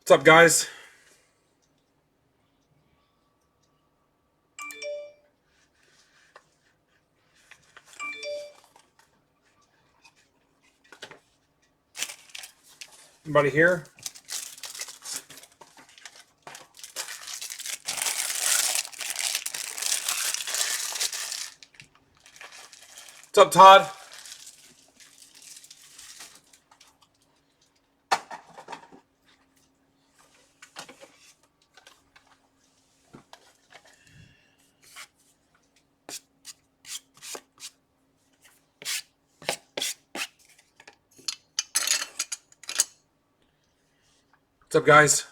What's up, guys? Anybody here? What's up, Todd? What's up, guys?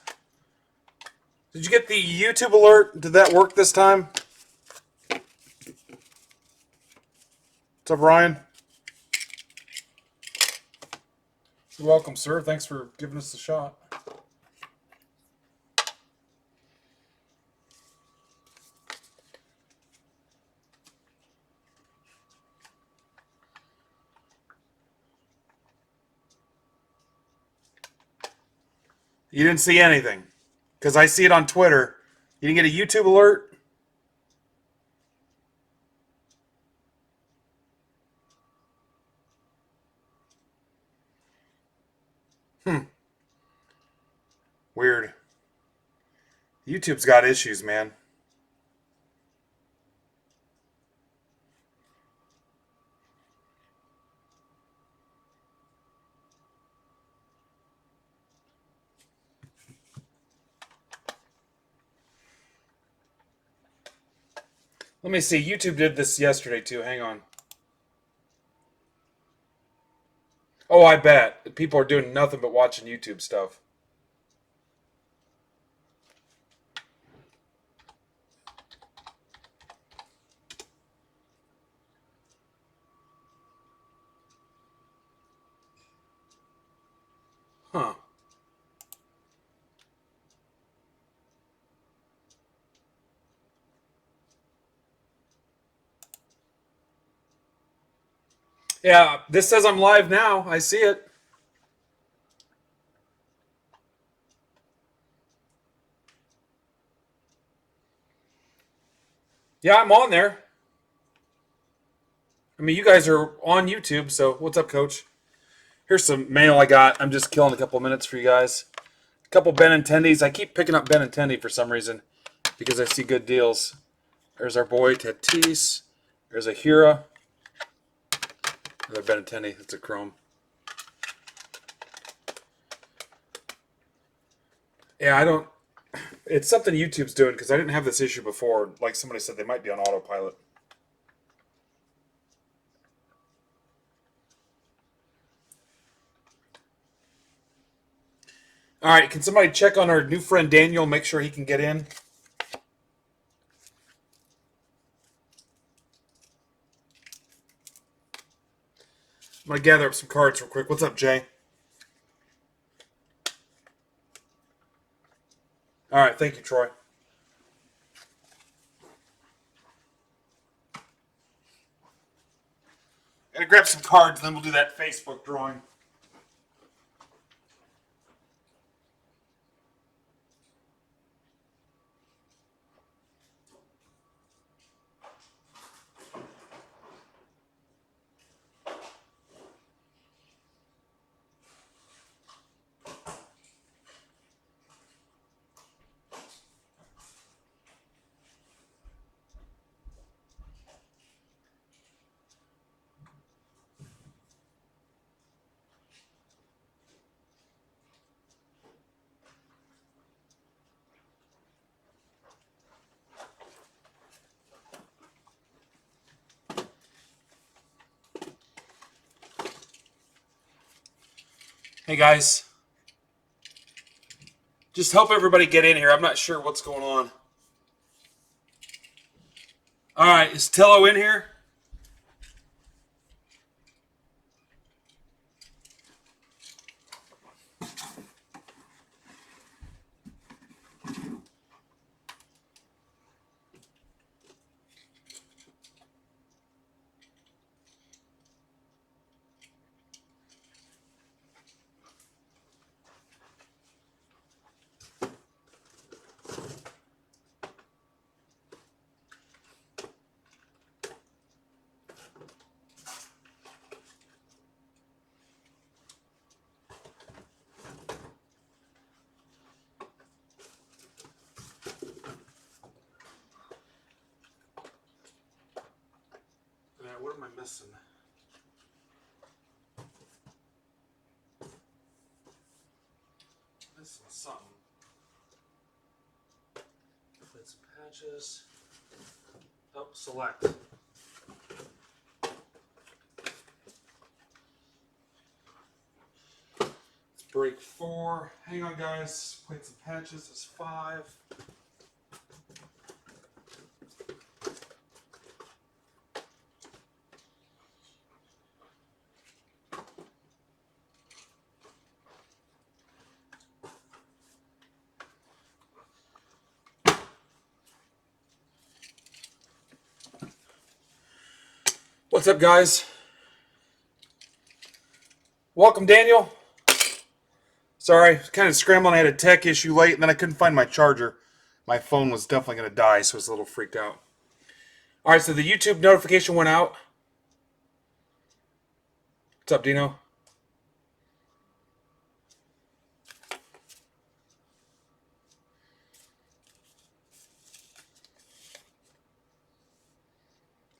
Did you get the YouTube alert? Did that work this time? What's up, Ryan? You're welcome, sir. Thanks for giving us a shot. You didn't see anything. Because I see it on Twitter. You didn't get a YouTube alert? Weird. YouTube's got issues, man. Let me see. YouTube did this yesterday, too. Hang on. Oh, I bet. People are doing nothing but watching YouTube stuff. Huh. Yeah, this says I'm live now. I see it. Yeah, I'm on there. I mean, you guys are on YouTube, so what's up, Coach? Here's some mail I got. I'm just killing a couple minutes for you guys. A couple Benintendies. I keep picking up Benintendi for some reason because I see good deals. There's our boy Tatis. There's a Hira. Another Benintendi. That's a chrome. Yeah, I don't. It's something YouTube's doing because I didn't have this issue before. Like somebody said, they might be on autopilot. All right, can somebody check on our new friend Daniel? Make sure he can get in. I'm gonna gather up some cards real quick. What's up, Jay? All right, thank you, Troy. Gonna grab some cards, then we'll do that Facebook drawing. Hey guys, just help everybody get in here. I'm not sure what's going on. All right, is Tillo in here? what am I missing? Missing something. Put some patches. Oh, select. It's break 4. Hang on, guys. Played some patches. It's 5. What's up, guys? Welcome, Daniel. Sorry, kind of scrambling. I had a tech issue late, and then I couldn't find my charger. My phone was definitely going to die, so I was a little freaked out. All right, so the YouTube notification went out. What's up, Dino?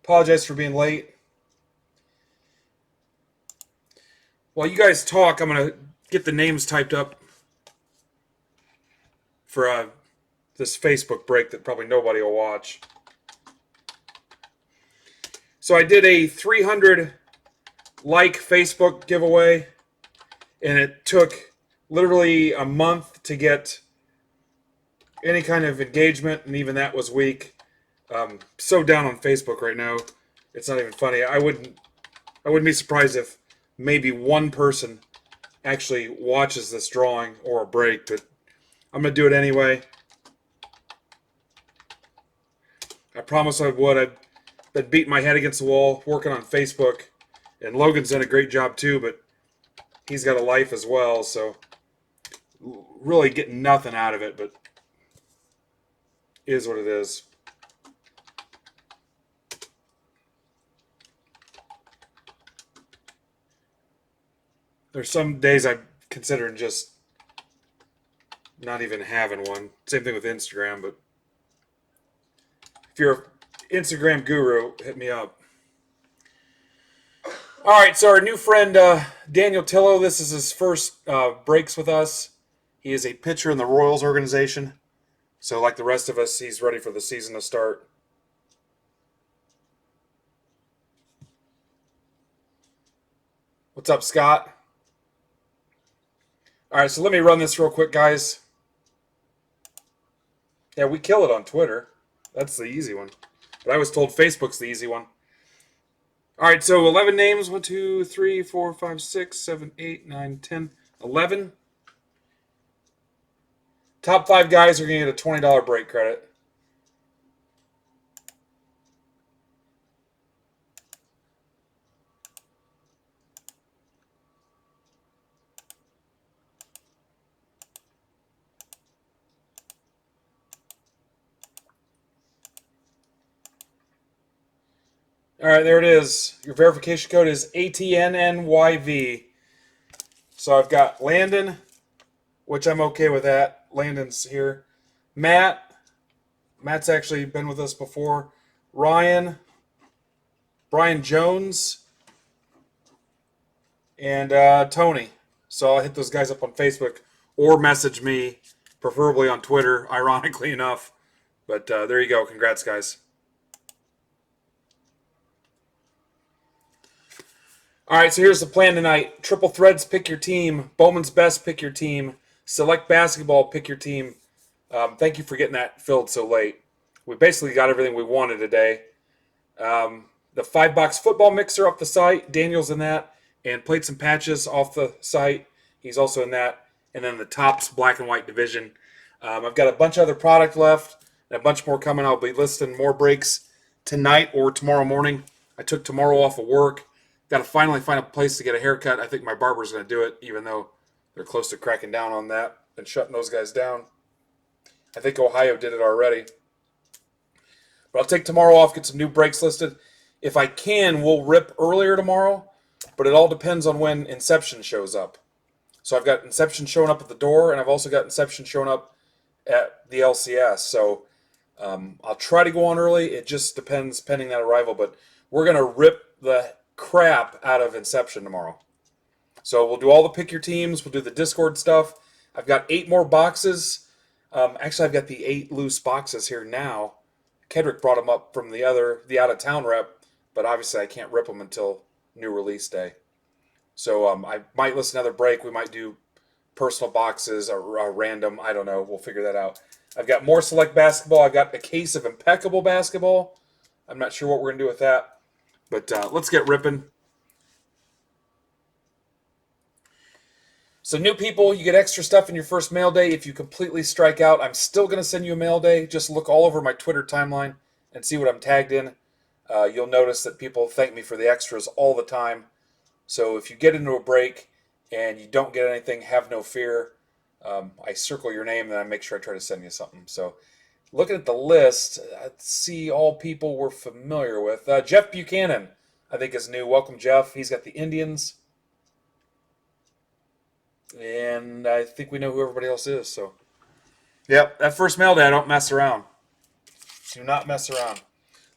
Apologize for being late. While you guys talk, I'm going to get the names typed up for this Facebook break that probably nobody will watch. So I did a 300 like Facebook giveaway, and it took literally a month to get any kind of engagement, and even that was weak. So down on Facebook right now, it's not even funny. I wouldn't be surprised if maybe one person actually watches this drawing or a break, but I'm going to do it anyway. I promised I would. I've been beating my head against the wall, working on Facebook, and Logan's done a great job too, but he's got a life as well, so really getting nothing out of it, but it is what it is. There's some days I'm considering just not even having one. Same thing with Instagram, but if you're an Instagram guru, hit me up. All right, so our new friend Daniel Tillo, this is his first breaks with us. He is a pitcher in the Royals organization. So like the rest of us, he's ready for the season to start. What's up, Scott? All right, so let me run this real quick, guys. Yeah, we kill it on Twitter. That's the easy one. But I was told Facebook's the easy one. All right, so 11 names. 1, 2, 3, 4, 5, 6, 7, 8, 9, 10, 11. Top 5 guys are going to get a $20 break credit. All right, there it is. Your verification code is ATNNYV. So I've got Landon, which I'm okay with that. Landon's here. Matt's actually been with us before. Ryan, Brian Jones, and Tony. So I'll hit those guys up on Facebook or message me, preferably on Twitter, ironically enough. But there you go. Congrats, guys. All right, so here's the plan tonight. Triple threads, pick your team. Bowman's best, pick your team. Select basketball, pick your team. Thank you for getting that filled so late. We basically got everything we wanted today. The 5-box football mixer up the site. Daniel's in that. And played some patches off the site. He's also in that. And then the Topps black and white division. I've got a bunch of other product left. And a bunch more coming. I'll be listing more breaks tonight or tomorrow morning. I took tomorrow off of work. Got to finally find a place to get a haircut. I think my barber's going to do it, even though they're close to cracking down on that and shutting those guys down. I think Ohio did it already. But I'll take tomorrow off, get some new breaks listed. If I can, we'll rip earlier tomorrow, but it all depends on when Inception shows up. So I've got Inception showing up at the door, and I've also got Inception showing up at the LCS. So I'll try to go on early. It just depends pending that arrival, but we're going to rip the crap out of Inception tomorrow. So we'll do all the pick your teams. We'll do the Discord stuff. I've got 8 more boxes. Actually, I've got the 8 loose boxes here now. Kedrick brought them up from the out of town rep, but obviously I can't rip them until new release day. So I might list another break. We might do personal boxes or random. I don't know. We'll figure that out. I've got more select basketball. I've got a case of impeccable basketball. I'm not sure what we're going to do with that. But let's get ripping. So new people, you get extra stuff in your first mail day. If you completely strike out, I'm still going to send you a mail day. Just look all over my Twitter timeline and see what I'm tagged in. You'll notice that people thank me for the extras all the time. So if you get into a break and you don't get anything, have no fear. I circle your name and I make sure I try to send you something. So looking at the list, I see all people we're familiar with. Jeff Buchanan, I think, is new. Welcome, Jeff. He's got the Indians. And I think we know who everybody else is. So, yep, that first mail day, I don't mess around. Do not mess around.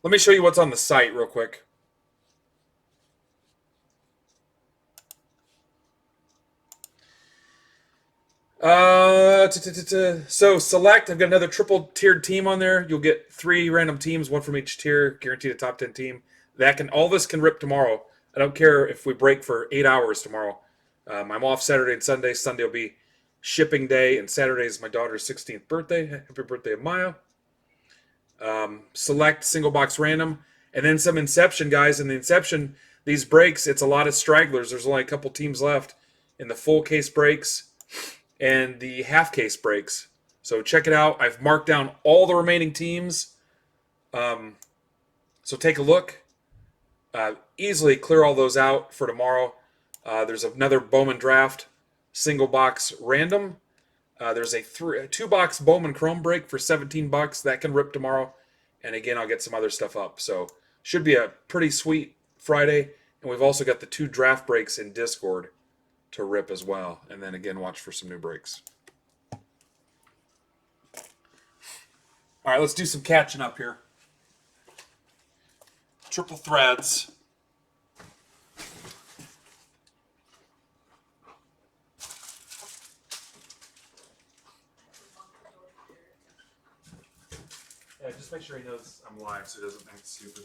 Let me show you what's on the site real quick. So select, I've got another triple tiered team on there. You'll get 3 random teams, 1 from each tier, guaranteed a top 10 team. All this can rip tomorrow. I don't care if we break for 8 hours tomorrow. I'm off Saturday and Sunday. Sunday will be shipping day, and Saturday is my daughter's 16th birthday. Happy birthday, Maya. Select single box random, and then some Inception, guys. In the Inception, these breaks, it's a lot of stragglers. There's only a couple teams left in the full case breaks and the half case breaks. So check it out. I've marked down all the remaining teams. So take a look. Easily clear all those out for tomorrow. There's another Bowman draft single box random. There's a 2-box Bowman Chrome break for $17. That can rip tomorrow. And again, I'll get some other stuff up. So should be a pretty sweet Friday. And we've also got the 2 draft breaks in Discord to rip as well. And then again, watch for some new breaks. All right, let's do some catching up here. Triple threads. Yeah, just make sure he knows I'm live so he doesn't act stupid.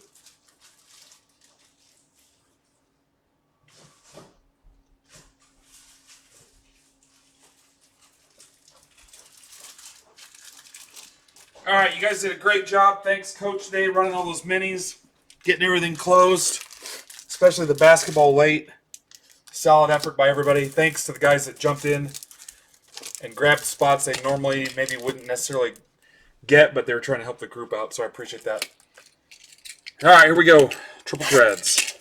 All right, you guys did a great job. Thanks, Coach, today, running all those minis, getting everything closed, especially the basketball late. Solid effort by everybody. Thanks to the guys that jumped in and grabbed spots they normally maybe wouldn't necessarily get, but they were trying to help the group out, so I appreciate that. All right, here we go. Triple threads.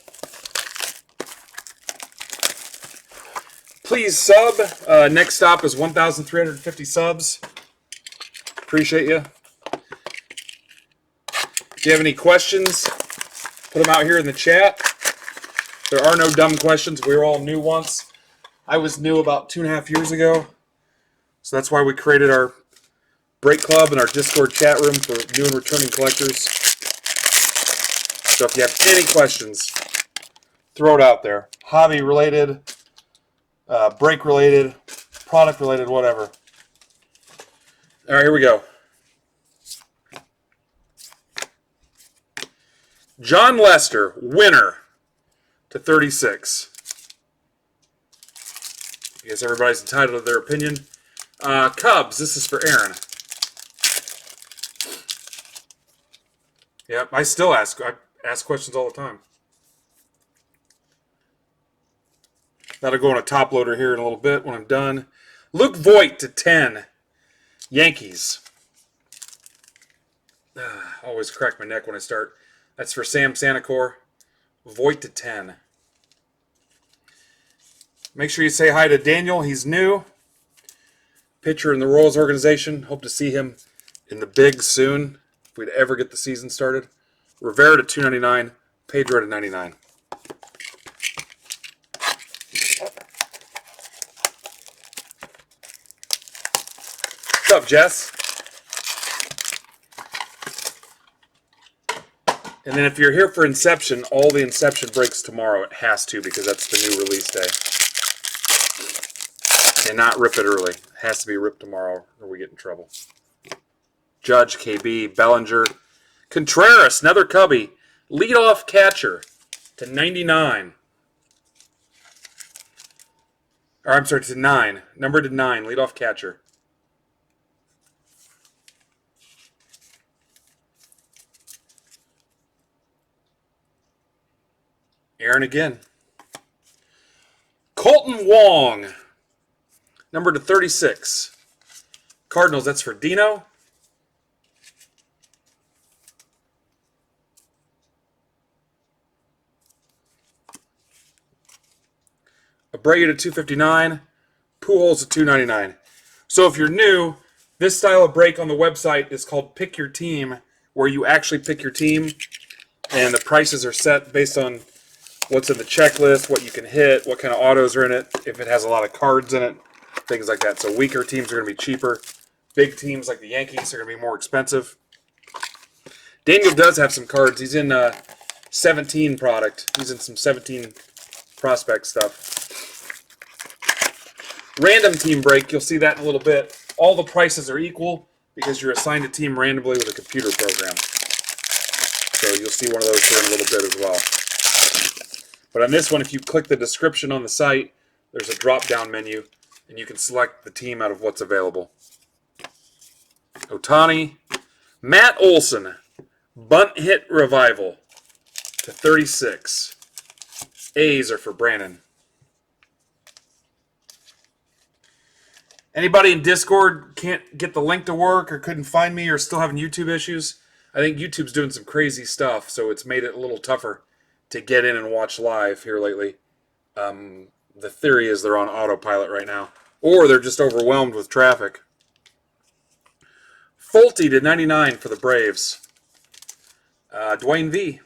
Please sub. Next stop is 1,350 subs. Appreciate you. If you have any questions, put them out here in the chat. There are no dumb questions. We were all new once. I was new about 2.5 years ago. So that's why we created our break club and our Discord chat room for new and returning collectors. So if you have any questions, throw it out there. Hobby related, break related, product related, whatever. All right, here we go. John Lester, winner to 36. I guess everybody's entitled to their opinion. Cubs, this is for Aaron. Yep, I still ask questions all the time. That'll go on a top loader here in a little bit when I'm done. Luke Voigt to 10. Yankees. Always crack my neck when I start. That's for Sam Sanacor. Voigt to 10. Make sure you say hi to Daniel. He's new. Pitcher in the Royals organization. Hope to see him in the big soon. If we'd ever get the season started. Rivera to 299. Pedro to 99. What's up, Jess? And then if you're here for Inception, all the Inception breaks tomorrow. It has to, because that's the new release day. And not rip it early. It has to be ripped tomorrow or we get in trouble. Judge, KB, Bellinger. Contreras, another Cubby. Leadoff catcher to 99. Or I'm sorry, to 9. Number to 9, leadoff catcher. Aaron again. Colton Wong, number to 36. Cardinals, that's for Dino. Abreu to 259. Pujols to 299. So if you're new, this style of break on the website is called Pick Your Team, where you actually pick your team, and the prices are set based on what's in the checklist, what you can hit, what kind of autos are in it, if it has a lot of cards in it, things like that. So weaker teams are going to be cheaper. Big teams like the Yankees are going to be more expensive. Daniel does have some cards. He's in 17 product. He's in some 17 prospect stuff. Random team break, you'll see that in a little bit. All the prices are equal because you're assigned a team randomly with a computer program. So you'll see one of those here in a little bit as well. But on this one, if you click the description on the site, there's a drop-down menu, and you can select the team out of what's available. Ohtani, Matt Olson, bunt hit revival to 36. A's are for Brandon. Anybody in Discord can't get the link to work or couldn't find me or still having YouTube issues? I think YouTube's doing some crazy stuff, so it's made it a little tougher to get in and watch live here lately. The theory is they're on autopilot right now, or they're just overwhelmed with traffic. Fulte to 99 for the Braves. Dwayne V.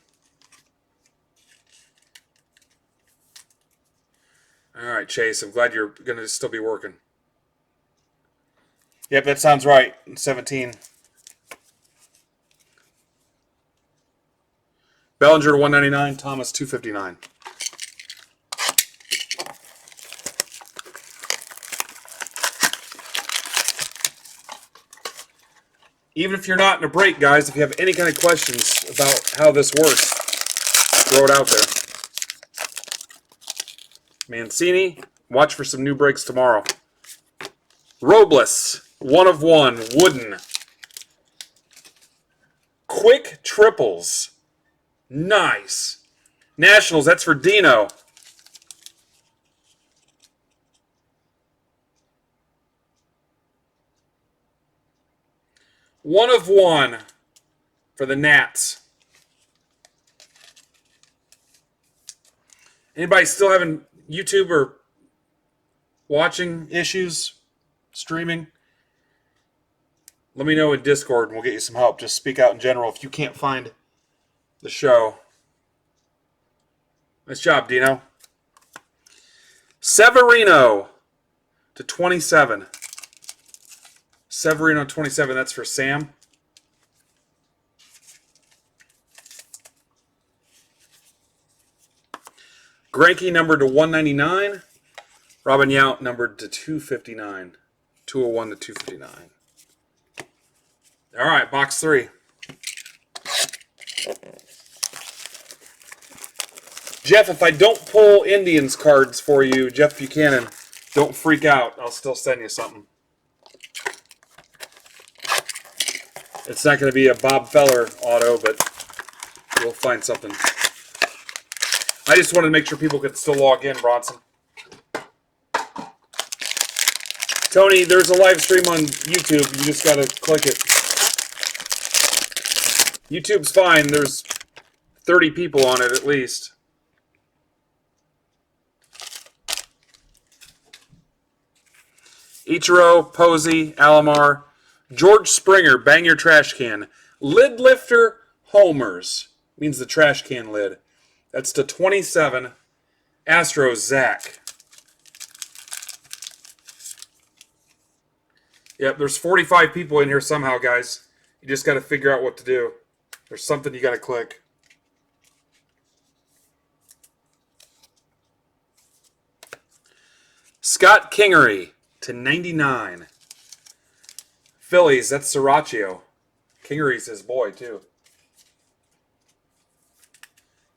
All right, Chase, I'm glad you're going to still be working. Yep, that sounds right. 17. Bellinger to 199, Thomas 259. Even if you're not in a break, guys, if you have any kind of questions about how this works, throw it out there. Mancini, watch for some new breaks tomorrow. Robles, 1 of 1, Wooden. Quick triples. Nice. Nationals, that's for Dino. One of 1 for the Nats. Anybody still having YouTube or watching issues, streaming? Let me know in Discord and we'll get you some help. Just speak out in general if you can't find the show. Nice job, Dino. Severino to 27. Severino 27, that's for Sam. Greinke numbered to 199. Robin Yount numbered to 259. 201 to 259. All right, box 3. Jeff, if I don't pull Indians cards for you, Jeff Buchanan, don't freak out. I'll still send you something. It's not going to be a Bob Feller auto, but we'll find something. I just wanted to make sure people could still log in, Bronson. Tony, there's a live stream on YouTube. You just got to click it. YouTube's fine. There's 30 people on it at least. Ichiro, Posey, Alomar, George Springer, bang your trash can. Lid lifter, homers. Means the trash can lid. That's to 27. Astros, Zach. Yep, there's 45 people in here somehow, guys. You just got to figure out what to do. There's something you got to click. Scott Kingery to 99. Phillies, that's Sriracho. Kingery's his boy, too.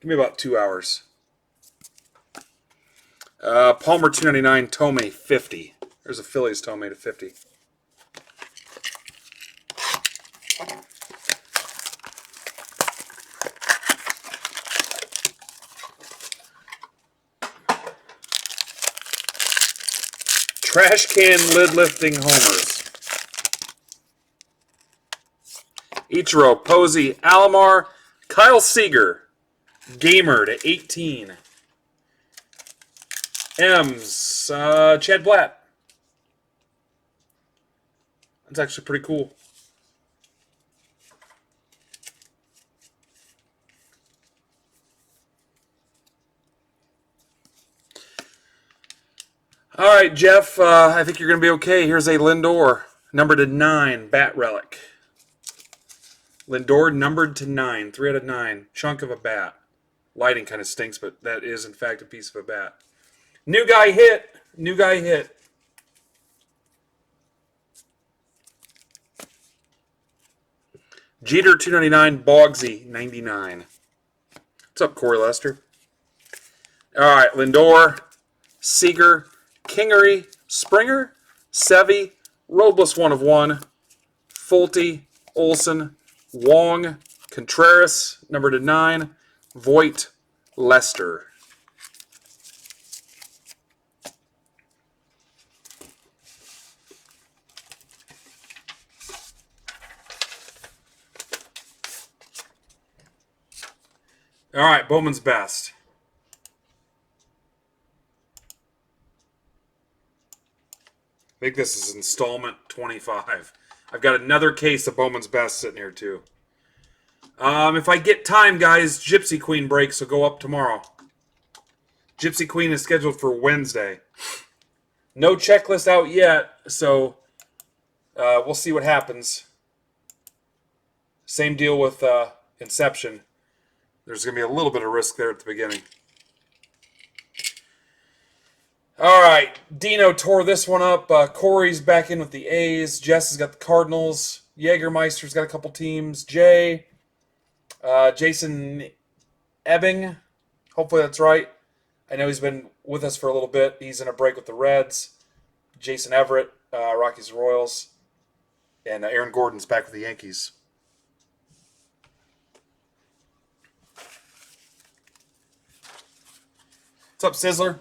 Give me about 2 hours. Palmer 299, Tomei 50. There's a Phillies Tomei to 50. Trash can lid lifting homers. Ichiro, Posey, Alomar, Kyle Seager, Gamer to 18. M's, Chad Blatt. That's actually pretty cool. All right, Jeff, I think you're going to be okay. Here's a Lindor, numbered to 9, bat relic. Lindor numbered to 9, 3 out of 9. Chunk of a bat. Lighting kind of stinks, but that is, in fact, a piece of a bat. New guy hit. New guy hit. Jeter, 299. Bogsy, 99. What's up, Corey Lester? All right, Lindor, Seager, Kingery, Springer, Sevy, Robles 1 of 1, Fulte, Olson, Wong, Contreras, number to 9, Voit, Lester. All right, Bowman's best. I think this is installment 25. I've got another case of Bowman's best sitting here too. If I get time, guys, Gypsy Queen breaks will go up tomorrow. Gypsy Queen is scheduled for Wednesday. No checklist out yet, so we'll see what happens. Same deal with Inception. There's going to be a little bit of risk there at the beginning. All right, Dino tore this one up. Corey's back in with the A's. Jess has got the Cardinals. Jägermeister's got a couple teams. Jay, Jason Ebbing. Hopefully that's right. I know he's been with us for a little bit. He's in a break with the Reds. Jason Everett, Rockies Royals. And Aaron Gordon's back with the Yankees. What's up, Sizzler?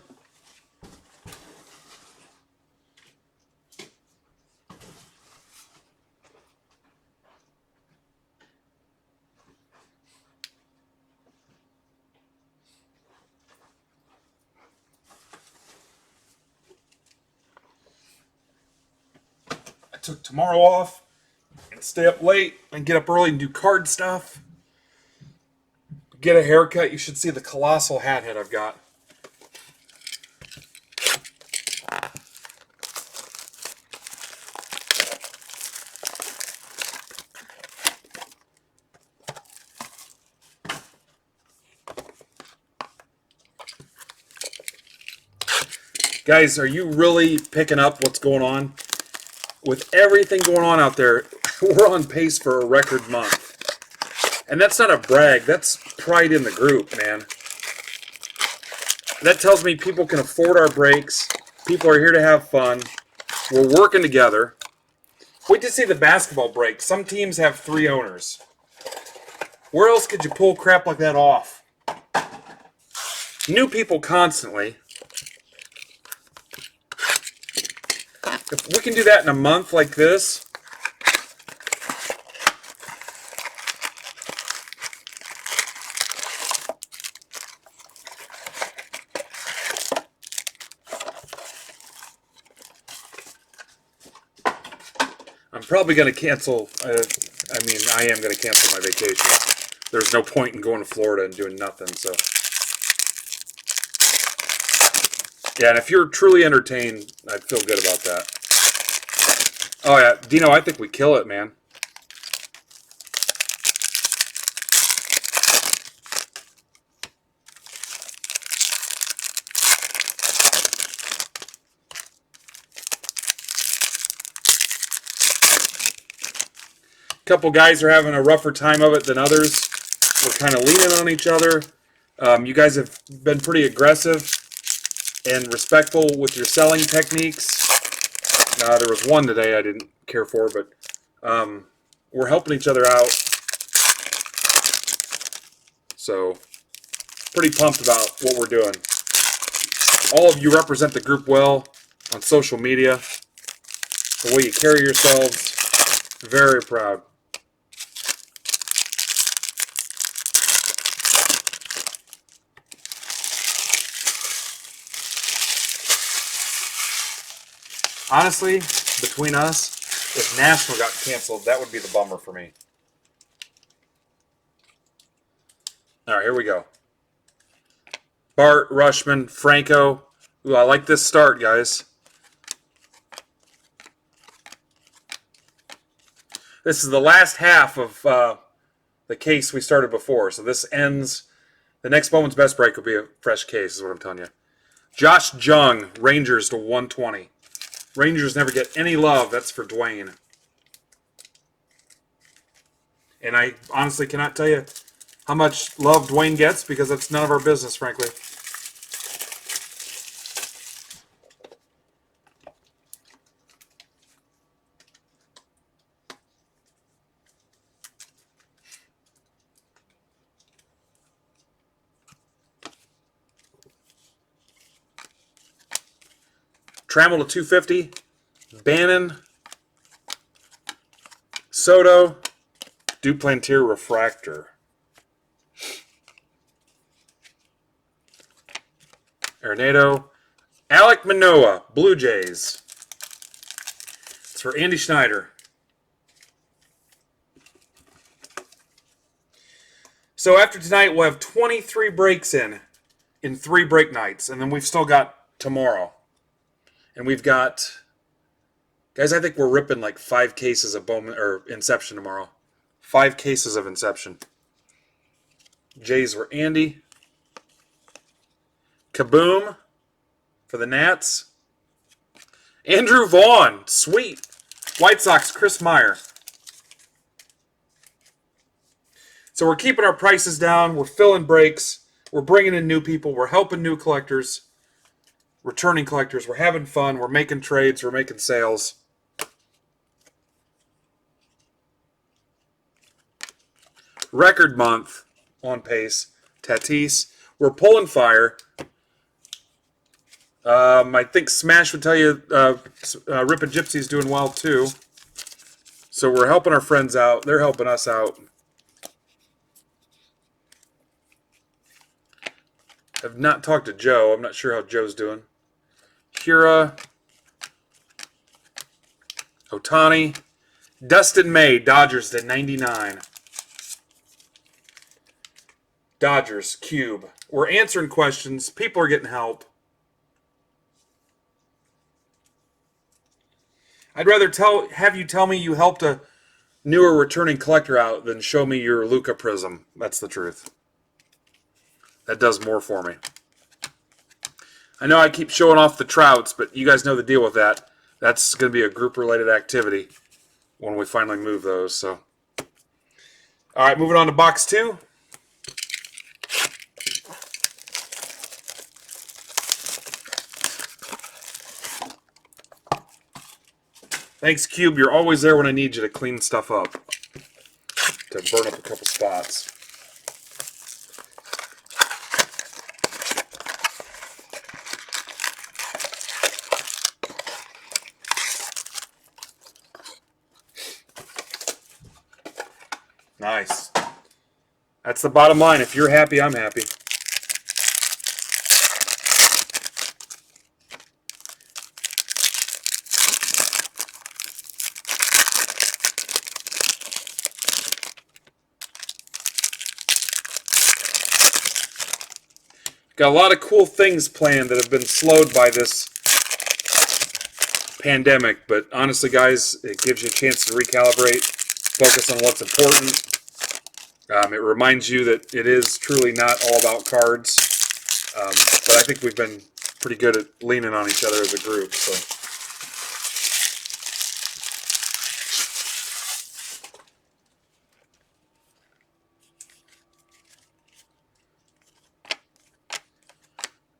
I took tomorrow off and stay up late and get up early and do card stuff. Get a haircut. You should see the colossal hat head I've got. Guys, are you really picking up what's going on? With everything going on out there, we're on pace for a record month. And that's not a brag. That's pride in the group, man. That tells me people can afford our breaks. People are here to have fun. We're working together. Wait to see the basketball break. Some teams have 3 owners. Where else could you pull crap like that off? New people constantly. If we can do that in a month like this, I'm probably going to cancel. I am going to cancel my vacation. There's no point in going to Florida and doing nothing. So, yeah, and if you're truly entertained, I'd feel good about that. Oh, yeah. Dino, I think we kill it, man. couple guys are having a rougher time of it than others. We're kind of leaning on each other. You guys have been pretty aggressive and respectful with your selling techniques. There was one today I didn't care for, but we're helping each other out. So, pretty pumped about what we're doing. All of you represent the group well on social media. The way you carry yourselves, very proud. Honestly, between us, if National got canceled, that would be the bummer for me. All right, here we go. Bart, Rushman, Franco. Ooh, I like this start, guys. This is the last half of the case we started before. So this ends. The next Bowman's Best break will be a fresh case, is what I'm telling you. Josh Jung, Rangers to 120. Rangers never get any love. That's for Dwayne. And I honestly cannot tell you how much love Dwayne gets because that's none of our business, frankly. Trammell to 250. Bannon. Soto. Duplantier Refractor. Arenado. Alek Manoah, Blue Jays. It's for Andy Schneider. So after tonight, we'll have 23 breaks in 3 break nights. And then we've still got tomorrow. And we've got, guys, I think we're ripping like 5 cases of Bowman or Inception tomorrow. 5 cases of Inception. Jays were Andy. Kaboom for the Nats. Andrew Vaughn, sweet. White Sox, Chris Meyer. So we're keeping our prices down. We're filling breaks. We're bringing in new people. We're helping new collectors. Returning collectors. We're having fun. We're making trades. We're making sales. Record month on pace. Tatis. We're pulling fire. I think Smash would tell you Ripid Gypsy's doing well too. So we're helping our friends out. They're helping us out. I've not talked to Joe. I'm not sure how Joe's doing. Kira. Otani. Dustin May, Dodgers to 99. Dodgers, Cube. We're answering questions. People are getting help. I'd rather have you tell me you helped a newer returning collector out than show me your Luca Prism. That's the truth. That does more for me. I know I keep showing off the Trouts, but you guys know the deal with that. That's going to be a group-related activity when we finally move those. So, all right, moving on to box 2. Thanks, Cube. You're always there when I need you to clean stuff up. To burn up a couple spots. Nice. That's the bottom line. If you're happy, I'm happy. Got a lot of cool things planned that have been slowed by this pandemic, but honestly, guys, it gives you a chance to recalibrate, focus on what's important. It reminds you that it is truly not all about cards, but I think we've been pretty good at leaning on each other as a group. So,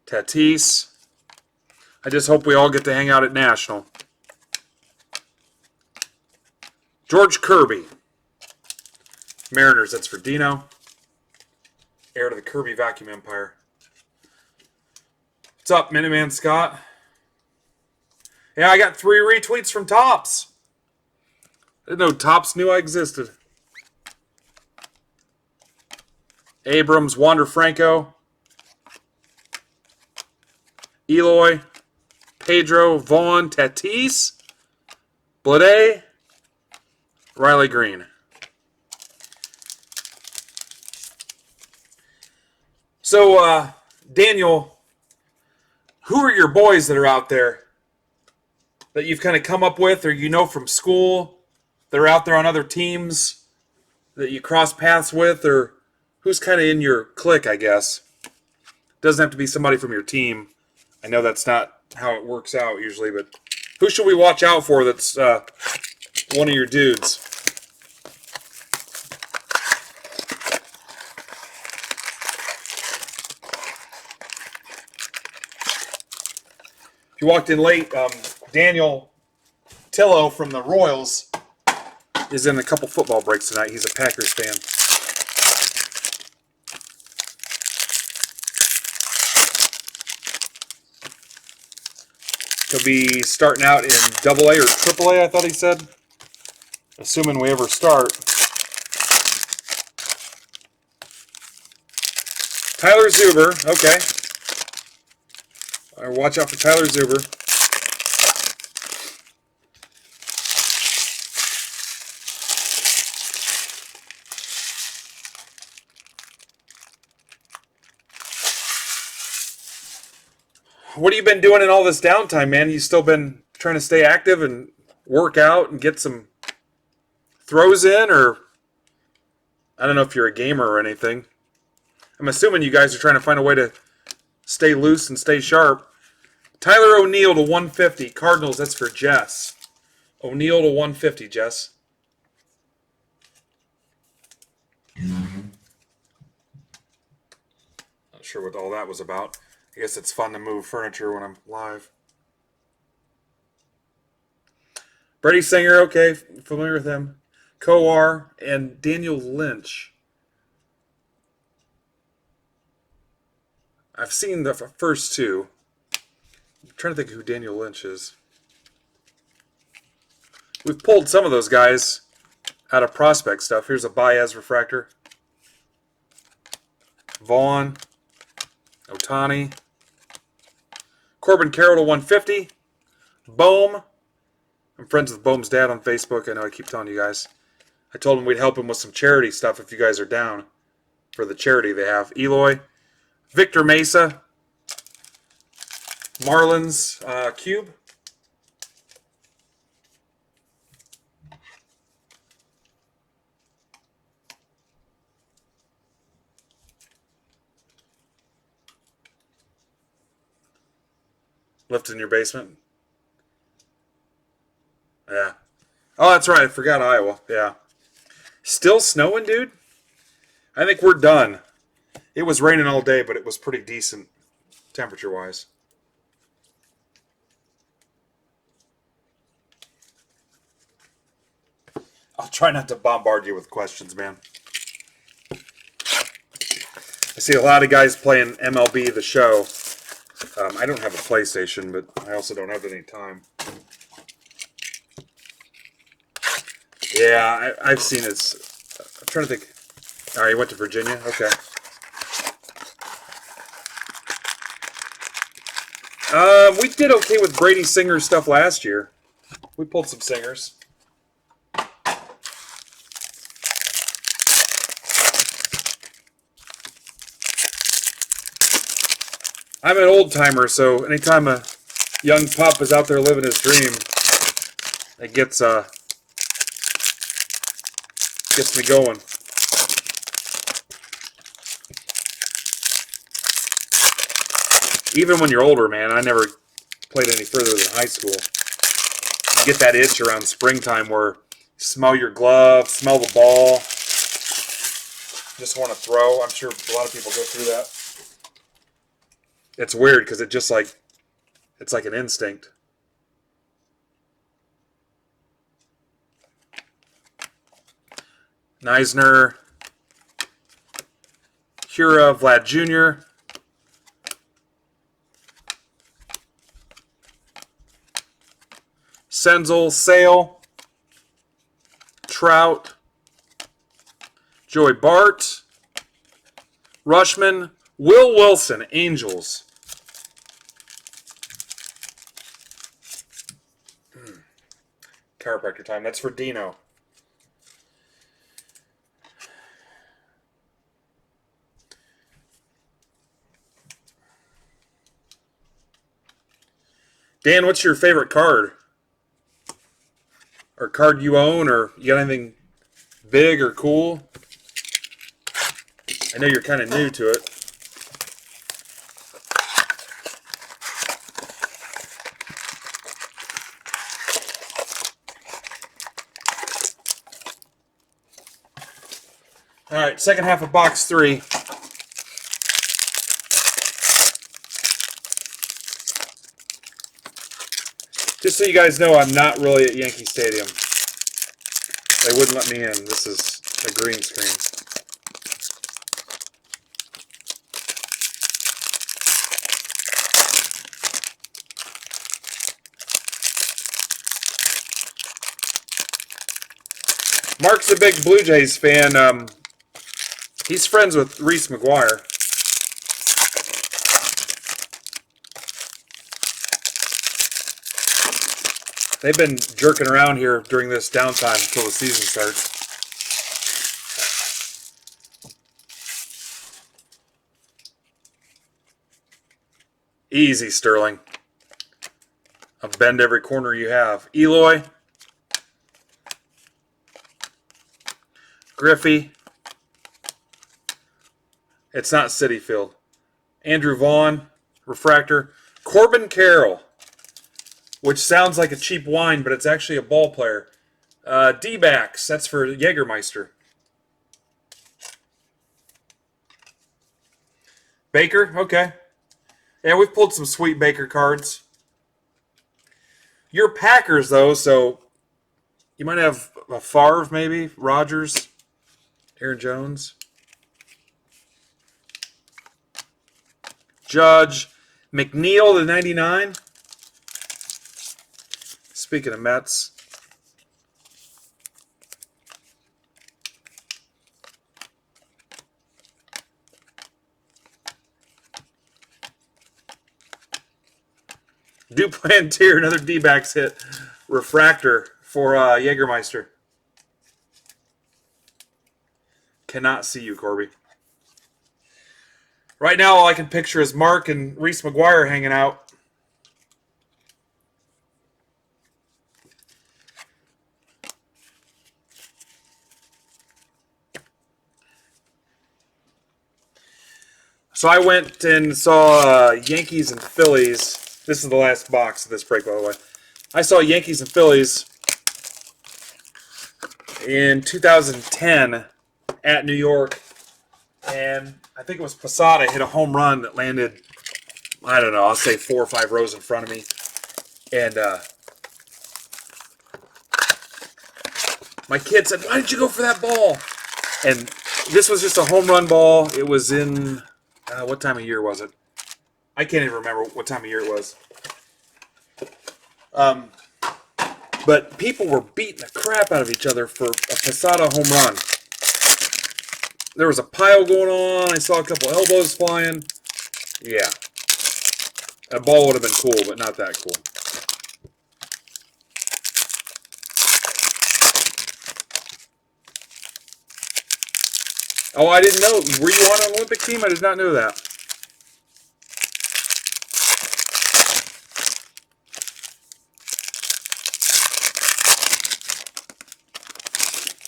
Tatis. I just hope we all get to hang out at National. George Kirby. Mariners, that's for Dino. Heir to the Kirby Vacuum Empire. What's up, Miniman Scott? Yeah, I got 3 retweets from Tops. I didn't know Tops knew I existed. Abrams, Wander Franco. Eloy. Pedro, Vaughn, Tatis. Blade. Riley Green. So, Daniel, who are your boys that are out there that you've kind of come up with or you know from school that are out there on other teams that you cross paths with, or who's kind of in your clique, I guess? Doesn't have to be somebody from your team. I know that's not how it works out usually, but who should we watch out for that's one of your dudes? If you walked in late, Daniel Tillo from the Royals is in a couple football breaks tonight. He's a Packers fan. He'll be starting out in AA or AAA, I thought he said. Assuming we ever start. Tyler Zuber, okay. All right, watch out for Tyler Zuber. What have you been doing in all this downtime, man? You still been trying to stay active and work out and get some throws in, or I don't know if you're a gamer or anything. I'm assuming you guys are trying to find a way to stay loose and stay sharp. Tyler O'Neill to 150. Cardinals, that's for Jess. O'Neill to 150, Jess. Not sure what all that was about. I guess it's fun to move furniture when I'm live. Brady Singer, okay, familiar with him. Coar and Daniel Lynch. I've seen the first two. I'm trying to think who Daniel Lynch is. We've pulled some of those guys out of prospect stuff. Here's a Baez refractor. Vaughn. Otani. Corbin Carroll to 150. Bohm. I'm friends with Bohm's dad on Facebook. I know I keep telling you guys. I told him we'd help him with some charity stuff if you guys are down for the charity they have. Eloy. Victor Mesa. Marlins Cube. Left in your basement? Yeah. Oh, that's right. I forgot Iowa. Yeah. Still snowing, dude? I think we're done. It was raining all day, but it was pretty decent temperature-wise. I'll try not to bombard you with questions, man. I see a lot of guys playing MLB The Show. I don't have a PlayStation, but I also don't have any time. Yeah, I've seen it. I'm trying to think. All right, you went to Virginia? Okay. We did okay with Brady Singer stuff last year. We pulled some singers. I'm an old timer, so anytime a young pup is out there living his dream, it gets me going. Even when you're older, man, I never played any further than high school. You get that itch around springtime where you smell your glove, smell the ball, just want to throw. I'm sure a lot of people go through that. It's weird because it's like an instinct. Neisner, Hura, Vlad Jr., Senzel, Sale, Trout, Joey Bart, Rushman, Will Wilson, Angels. Chiropractor time. That's for Dino. Dan, what's your favorite card? Or card you own, or you got anything big or cool? I know you're kind of new to it. All right, second half of box 3. Just so you guys know, I'm not really at Yankee Stadium. They wouldn't let me in. This is a green screen. Mark's a big Blue Jays fan. He's friends with Reese McGuire. They've been jerking around here during this downtime until the season starts. Easy, Sterling. I'll bend every corner you have. Eloy. Griffey. It's not Citi Field. Andrew Vaughn. Refractor. Corbin Carroll. Which sounds like a cheap wine, but it's actually a ball player. D-backs. That's for Jägermeister. Baker. Okay. Yeah, we've pulled some sweet Baker cards. You're Packers, though, so you might have a Favre, maybe. Rodgers. Aaron Jones. Judge. McNeil to 99. Speaking of Mets. Duplantier, another D-backs hit. Refractor for Jägermeister. Cannot see you, Corby. Right now, all I can picture is Mark and Reese McGuire hanging out. So I went and saw Yankees and Phillies. This is the last box of this break, by the way. I saw Yankees and Phillies in 2010 at New York. And I think it was Posada hit a home run that landed, I don't know, I'll say 4 or 5 rows in front of me. And my kid said, "Why did you go for that ball?" And this was just a home run ball. It was in, what time of year was it? I can't even remember what time of year it was. But people were beating the crap out of each other for a Posada home run. There was a pile going on. I saw a couple elbows flying. Yeah. That ball would have been cool, but not that cool. Oh, I didn't know. Were you on an Olympic team? I did not know that.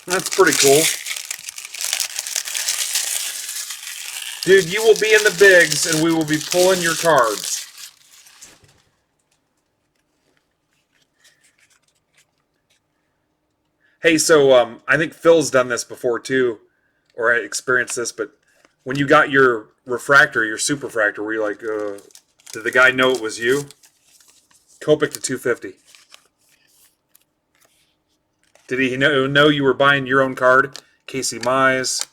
That's pretty cool. Dude, you will be in the bigs, and we will be pulling your cards. Hey, so I think Phil's done this before, too. Or I experienced this, but when you got your refractor, your superfractor, were you like, Did the guy know it was you? Kopech to 250. Did he know you were buying your own card? Casey Mize.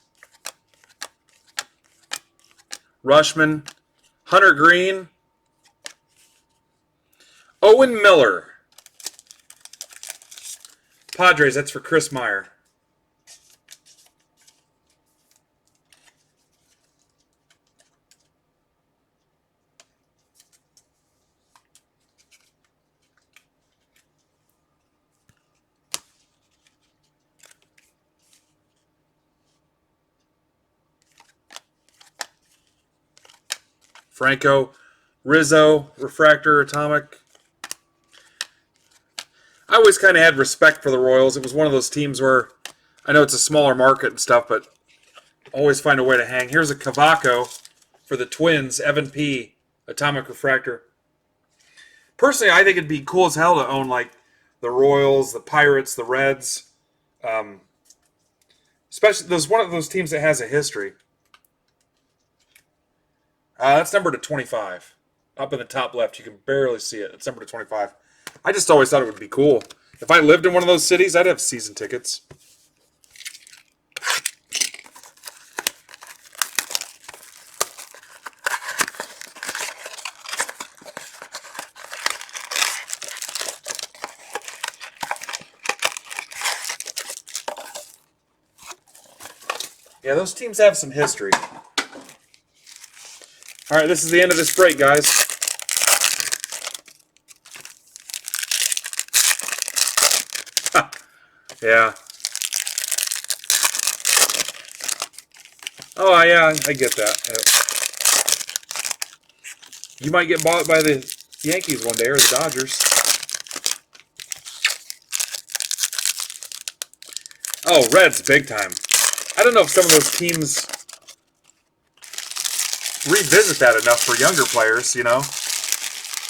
Rushman. Hunter Green. Owen Miller. Padres, that's for Chris Meyer. Franco, Rizzo, Refractor, Atomic. I always kind of had respect for the Royals. It was one of those teams where I know it's a smaller market and stuff, but always find a way to hang. Here's a Cavaco for the Twins, Evan P. Atomic Refractor. Personally, I think it'd be cool as hell to own like the Royals, the Pirates, the Reds. Especially there's one of those teams that has a history. That's numbered to 25. Up in the top left, you can barely see it. It's numbered to 25. I just always thought it would be cool. If I lived in one of those cities, I'd have season tickets. Yeah, those teams have some history. All right, this is the end of this break, guys. Yeah. Oh, yeah, I get that. You might get bought by the Yankees one day or the Dodgers. Oh, Reds, big time. I don't know if some of those teams revisit that enough for younger players, you know.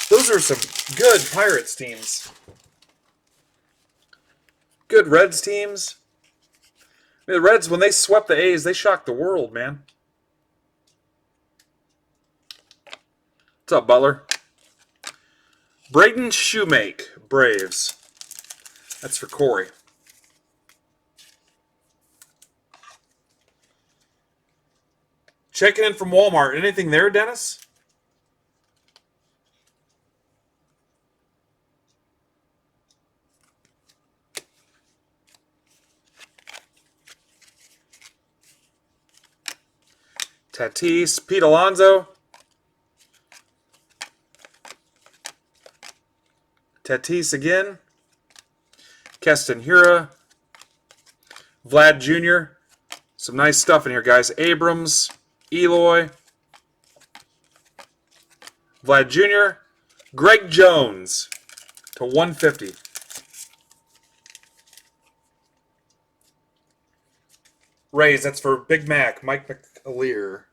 Those are some good Pirates teams. Good Reds teams. I mean, the Reds, when they swept the A's, they shocked the world, man. What's up, Butler? Braden Shoemake, Braves. That's for Corey. Checking in from Walmart. Anything there, Dennis? Tatis, Pete Alonso. Tatis again. Keston Hura. Vlad Jr. Some nice stuff in here, guys. Abrams, Eloy. Vlad Jr. Greg Jones to 150. Rays, that's for Big Mac, Mike McAleer.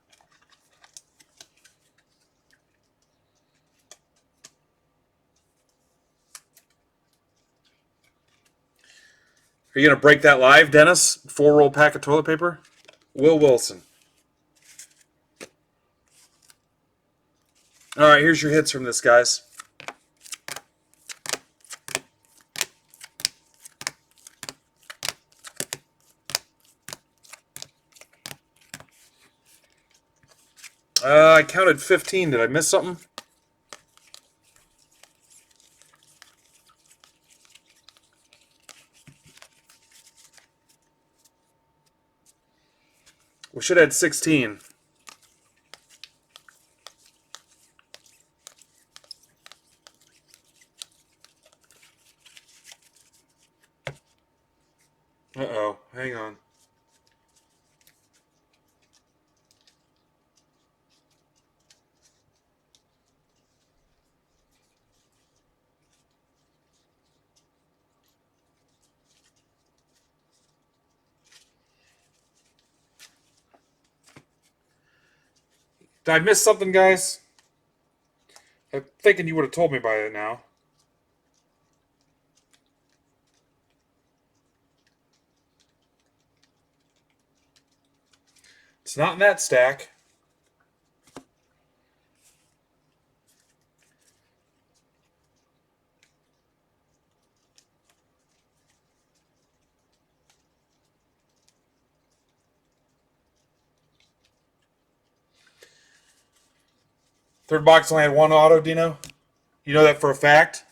Are you going to break that live, Dennis? 4-roll pack of toilet paper? Will Wilson. All right, here's your hits from this, guys. I counted 15. Did I miss something? We should have had 16. Uh-oh. Hang on. Did I miss something, guys? I'm thinking you would have told me by it now. It's not in that stack. Third box only had one auto, Dino. You know that for a fact?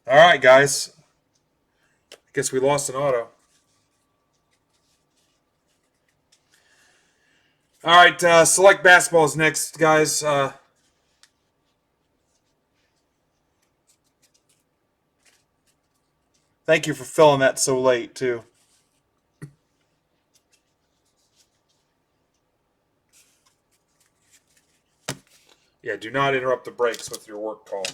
All right, guys. I guess we lost an auto. All right, select basketball is next, guys. Thank you for filling that so late, too. Yeah, do not interrupt the breaks with your work call.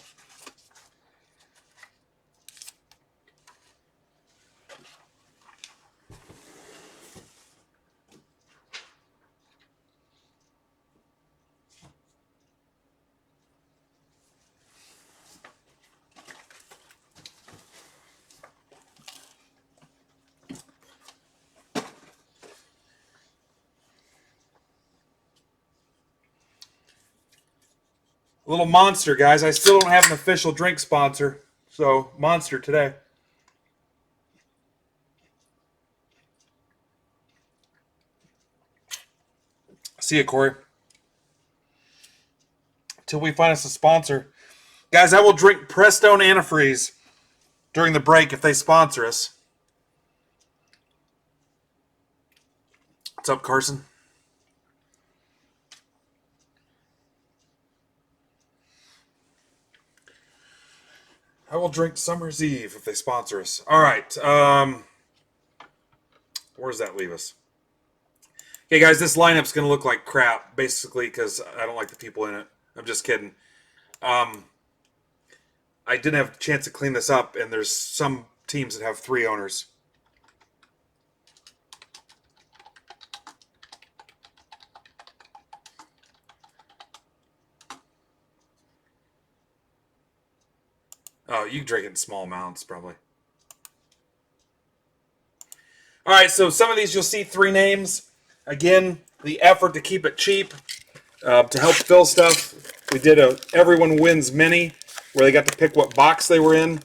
A little Monster, guys. I still don't have an official drink sponsor, so Monster today. See you, Corey. Till we find us a sponsor. Guys, I will drink Prestone Antifreeze during the break if they sponsor us. What's up, Carson? I will drink Summer's Eve if they sponsor us. All right. Where does that leave us? Okay, guys, this lineup's going to look like crap, basically, because I don't like the people in it. I'm just kidding. I didn't have a chance to clean this up, and there's some teams that have 3 owners. Oh, you can drink it in small amounts, probably. All right, so some of these you'll see 3 names. Again, the effort to keep it cheap, to help fill stuff. We did a Everyone Wins Mini, where they got to pick what box they were in.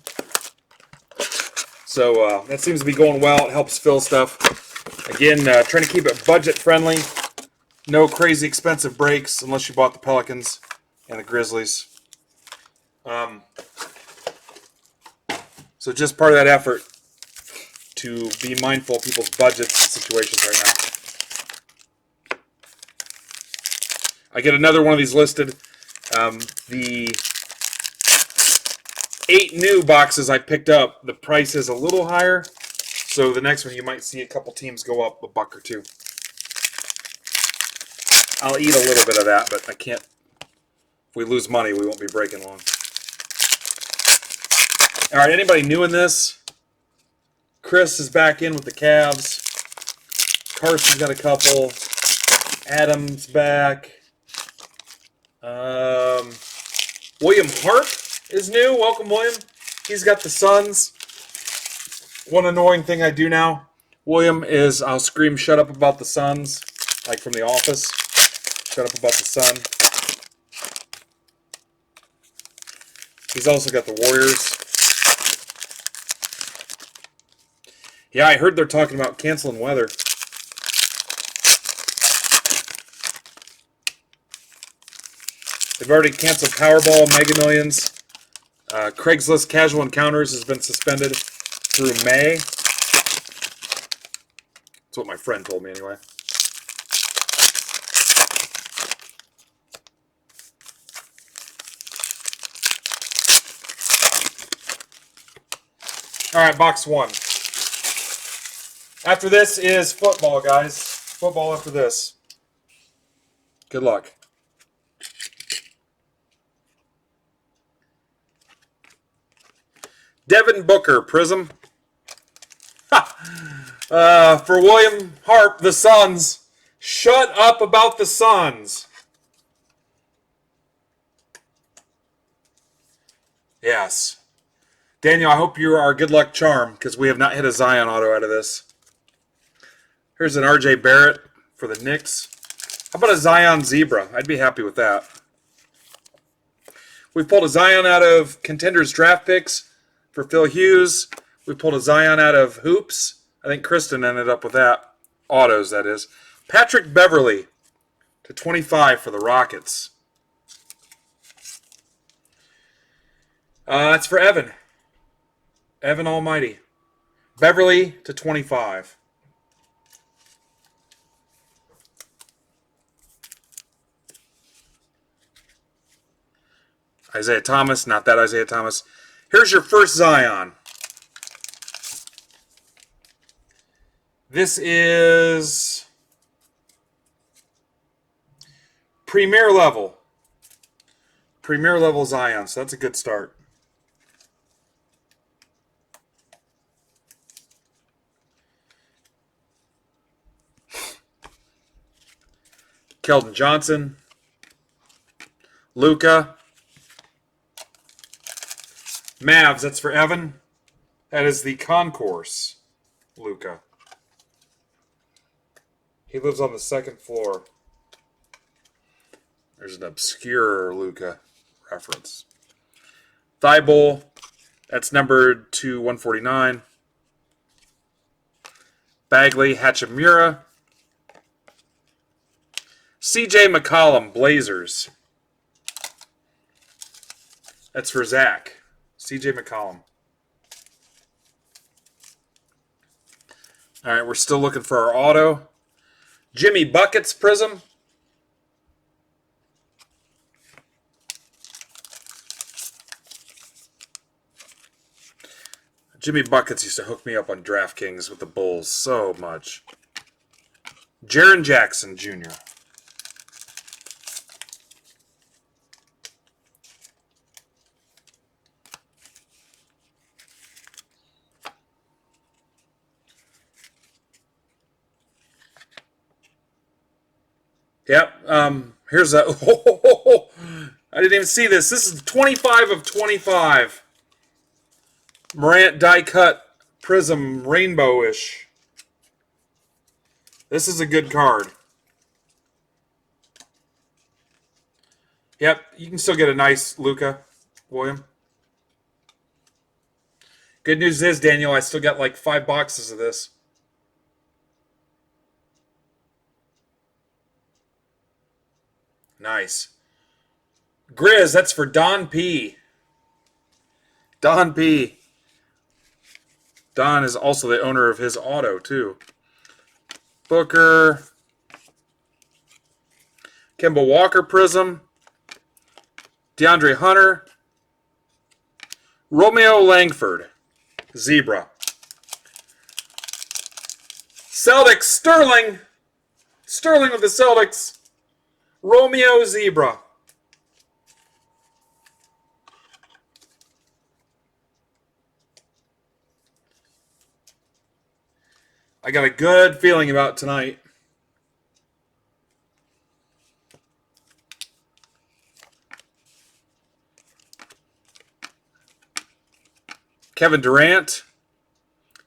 So that seems to be going well. It helps fill stuff. Again, trying to keep it budget friendly. No crazy expensive breaks unless you bought the Pelicans and the Grizzlies. So just part of that effort to be mindful of people's budgets and situations right now. I get another one of these listed. The 8 new boxes I picked up, the price is a little higher. So the next one you might see a couple teams go up $1 or $2. I'll eat a little bit of that, but I can't. If we lose money, we won't be breaking long. All right, anybody new in this? Chris is back in with the Cavs. Carson's got a couple. Adam's back. William Harp is new. Welcome, William. He's got the Suns. One annoying thing I do now, William, is I'll scream, "Shut up about the Suns," like from The Office. Shut up about the Sun. He's also got the Warriors. Yeah, I heard they're talking about canceling weather. They've already canceled Powerball, Mega Millions. Craigslist Casual Encounters has been suspended through May. That's what my friend told me anyway. All right, box 1. After this is football, guys. Football after this. Good luck. Devin Booker, Prism. For William Harp, the Suns. Shut up about the Suns. Yes. Daniel, I hope you are our good luck charm, because we have not hit a Zion auto out of this. Here's an RJ Barrett for the Knicks. How about a Zion Zebra? I'd be happy with that. We pulled a Zion out of Contenders draft picks for Phil Hughes. We pulled a Zion out of Hoops. I think Kristen ended up with that. Autos, that is. Patrick Beverley to 25 for the Rockets. That's for Evan. Evan Almighty. Beverley to 25. Isaiah Thomas, not that Isaiah Thomas. Here's your first Zion. This is Premier level. Premier level Zion, so that's a good start. Keldon Johnson. Luka. Mavs, that's for Evan. That is the Concourse Luka. He lives on the second floor. There's an obscure Luka reference. Thibault, that's numbered to 149. Bagley, Hachimura. CJ McCollum, Blazers. That's for Zach. CJ McCollum. All right, we're still looking for our auto. Jimmy Buckets Prism. Jimmy Buckets used to hook me up on DraftKings with the Bulls so much. Jaren Jackson Jr. Yep. Here's a. I didn't even see this. This is 25 of 25. Morant die cut prism rainbow-ish. This is a good card. Yep, you can still get a nice Luka, William. Good news is, Daniel, I still got like 5 boxes of this. Nice. Grizz, that's for Don P. Don P. Don is also the owner of his auto, too. Booker. Kemba Walker Prism. DeAndre Hunter. Romeo Langford. Zebra. Celtics. Sterling. Sterling with the Celtics. Romeo Zebra. I got a good feeling about tonight. Kevin Durant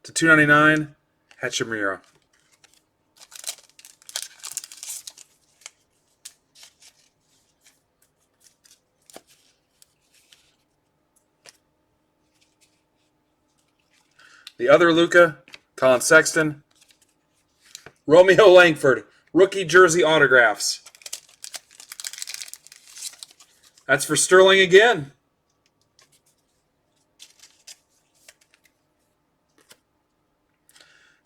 to 299. Hachimura. The other Luka, Colin Sexton. Romeo Langford, rookie jersey autographs. That's for Sterling again.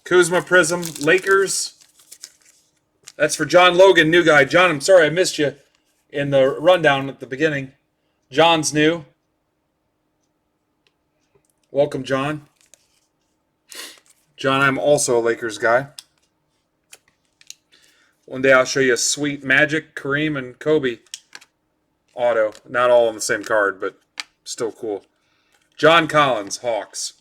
Kuzma Prism, Lakers. That's for John Logan, new guy. John, I'm sorry I missed you in the rundown at the beginning. John's new. Welcome, John. John, I'm also a Lakers guy. One day I'll show you a sweet Magic, Kareem, and Kobe auto. Not all on the same card, but still cool. John Collins, Hawks.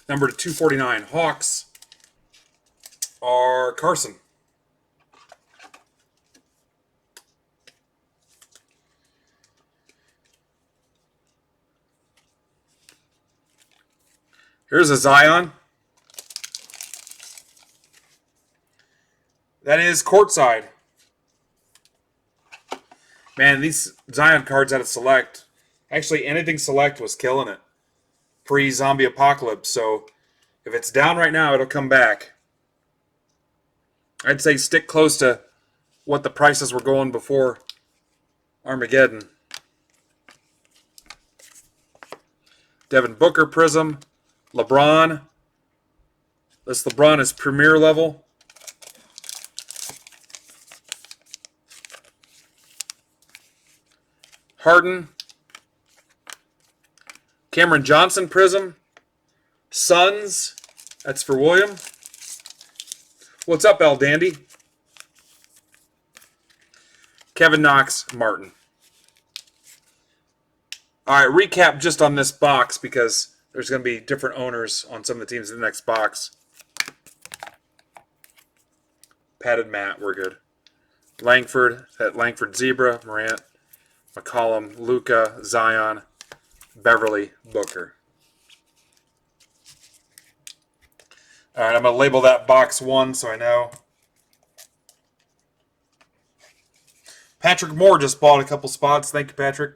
Number 249. Hawks are Carson. Here's a Zion. That is courtside. Man, these Zion cards out of Select. Actually, anything Select was killing it. Pre-zombie apocalypse. So, if it's down right now, it'll come back. I'd say stick close to what the prices were going before Armageddon. Devin Booker Prism. LeBron. This LeBron is premier level. Harden. Cameron Johnson Prism. Suns. That's for William. What's up, El Dandy? Kevin Knox Martin. All right, recap just on this box because there's going to be different owners on some of the teams in the next box. Padded Matt, we're good. Langford, at Langford Zebra, Morant, McCollum, Luka, Zion, Beverly, Booker. All right, I'm going to label that box 1 so I know. Patrick Moore just bought a couple spots. Thank you, Patrick.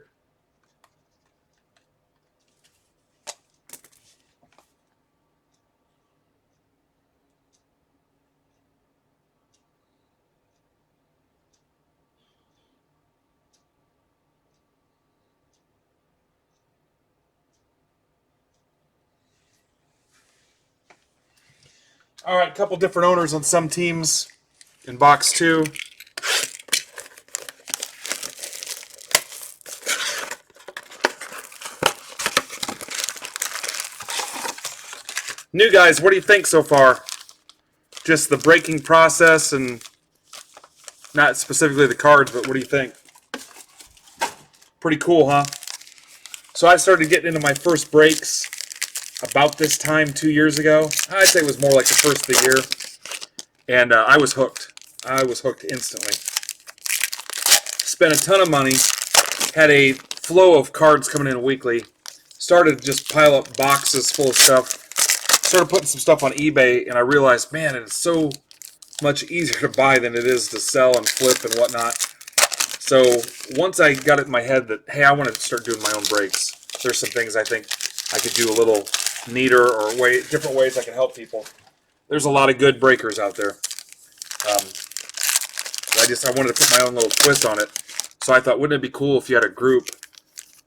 All right, a couple different owners on some teams in box 2. New guys, what do you think so far? Just the breaking process and not specifically the cards, but what do you think? Pretty cool, huh? So I started getting into my first breaks about this time 2 years ago. I'd say it was more like the first of the year. And I was hooked. I was hooked instantly. Spent a ton of money. Had a flow of cards coming in weekly. Started to just pile up boxes full of stuff. Started putting some stuff on eBay, and I realized, man, it's so much easier to buy than it is to sell and flip and whatnot. So once I got it in my head that, hey, I want to start doing my own breaks. There's some things I think I could do a little neater or different ways I can help people. There's a lot of good breakers out there. I wanted to put my own little twist on it. So I thought, wouldn't it be cool if you had a group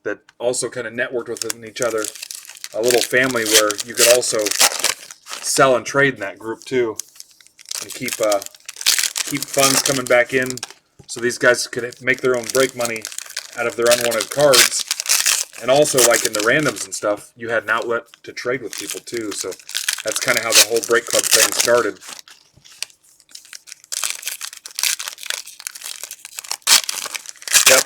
that also kind of networked within each other, a little family where you could also sell and trade in that group too, and keep funds coming back in, so these guys could make their own break money out of their unwanted cards. And also, like in the randoms and stuff, you had an outlet to trade with people too. So that's kind of how the whole break club thing started. Yep.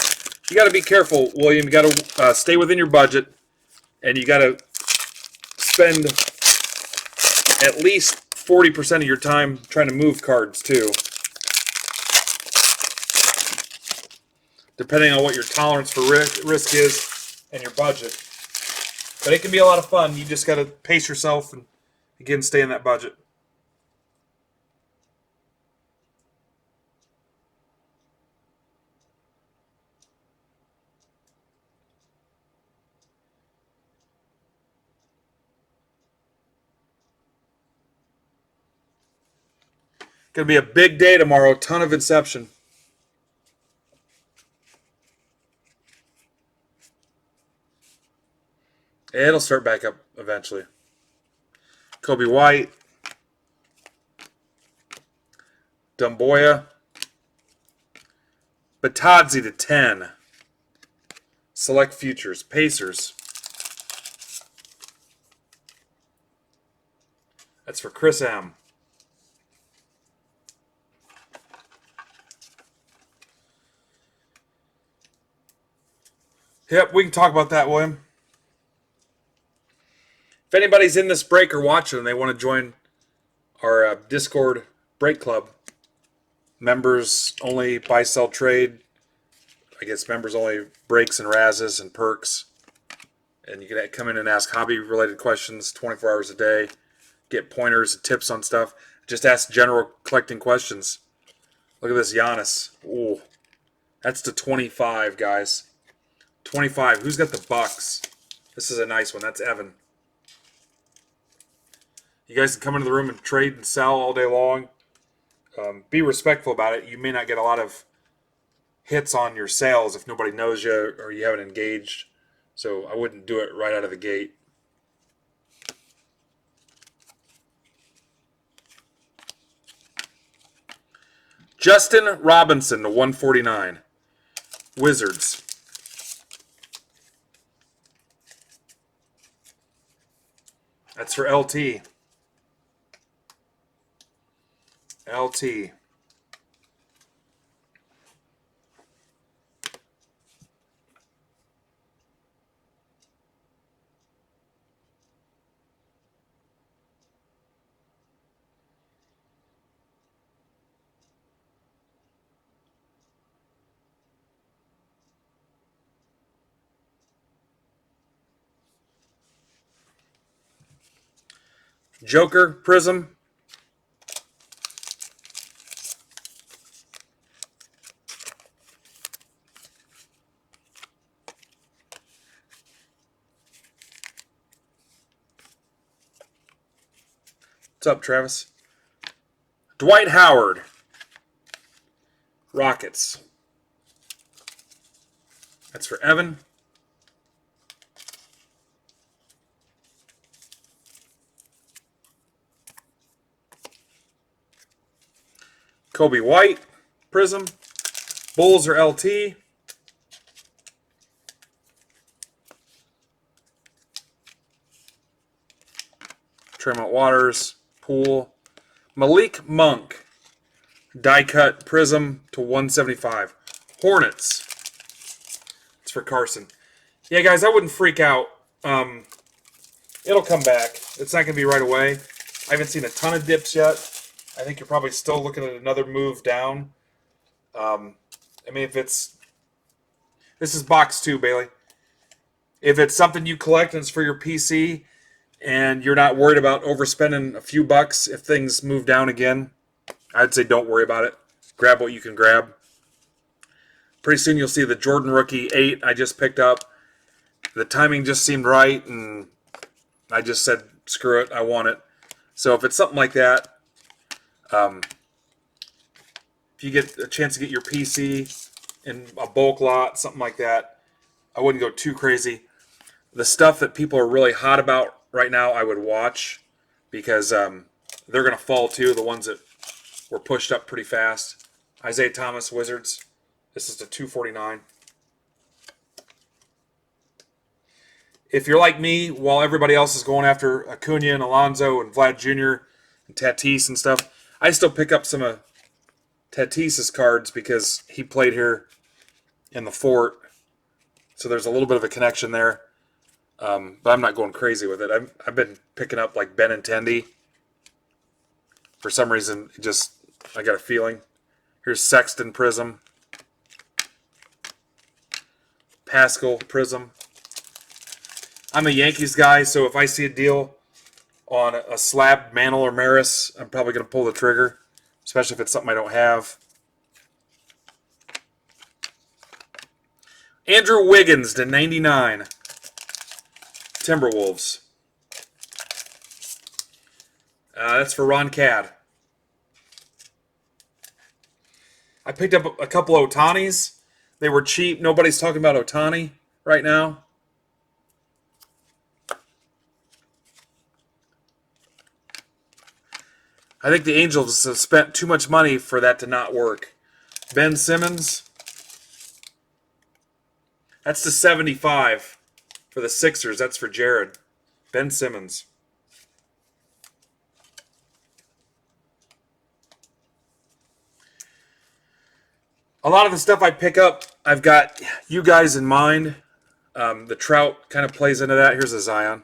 You got to be careful, William. You got to stay within your budget, and you got to spend at least 40% of your time trying to move cards too. Depending on what your tolerance for risk is and your budget. But it can be a lot of fun. You just got to pace yourself and, again, stay in that budget. Going to be a big day tomorrow. Ton of Inception. It'll start back up eventually. Kobe White. Dumboya. Batadze to 10. Select Futures. Pacers. That's for Chris M. Yep, we can talk about that, William. If anybody's in this break or watching and they want to join our Discord break club, members only buy, sell, trade. I guess members only breaks and razzes and perks. And you can come in and ask hobby-related questions 24 hours a day. Get pointers and tips on stuff. Just ask general collecting questions. Look at this Giannis. Ooh, that's to 25, guys. 25. Who's got the Bucks? This is a nice one. That's Evan. You guys can come into the room and trade and sell all day long. Be respectful about it. You may not get a lot of hits on your sales if nobody knows you or you haven't engaged. So I wouldn't do it right out of the gate. Justin Robinson to 149. Wizards. That's for LT. LT. Joker Prism. What's up, Travis? Dwight Howard. Rockets. That's for Evan. Kobe White. Prism. Bulls are LT. Tremont Waters. Pool. Malik Monk. Die cut Prism to 175. Hornets. It's for Carson. Yeah, guys, I wouldn't freak out. It'll come back. It's not going to be right away. I haven't seen a ton of dips yet. I think you're probably still looking at another move down. I mean, if it's... This is box 2, Bailey. If it's something you collect and it's for your PC and you're not worried about overspending a few bucks if things move down again, I'd say don't worry about it. Grab what you can grab. Pretty soon you'll see the Jordan Rookie 8 I just picked up. The timing just seemed right, and I just said, screw it, I want it. So if it's something like that, if you get a chance to get your PC in a bulk lot, something like that, I wouldn't go too crazy. The stuff that people are really hot about right now, I would watch, because they're going to fall too, the ones that were pushed up pretty fast. Isaiah Thomas, Wizards. This is the 249. If you're like me, while everybody else is going after Acuna and Alonso and Vlad Jr. and Tatis and stuff, I still pick up some of Tatis's cards because he played here in the fort. So there's a little bit of a connection there. But I'm not going crazy with it. I've been picking up like Benintendi. For some reason, I got a feeling. Here's Sexton Prism. Pascal Prism. I'm a Yankees guy, so if I see a deal on a slab Mantle or Maris, I'm probably going to pull the trigger, especially if it's something I don't have. Andrew Wiggins to 99. Timberwolves. That's for Ron Cad. I picked up a couple Otanis. They were cheap. Nobody's talking about Otani right now. I think the Angels have spent too much money for that to not work. Ben Simmons. That's the 75 for the Sixers. That's for Jared. Ben Simmons. A lot of the stuff I pick up, I've got you guys in mind. The Trout kind of plays into that. Here's a Zion.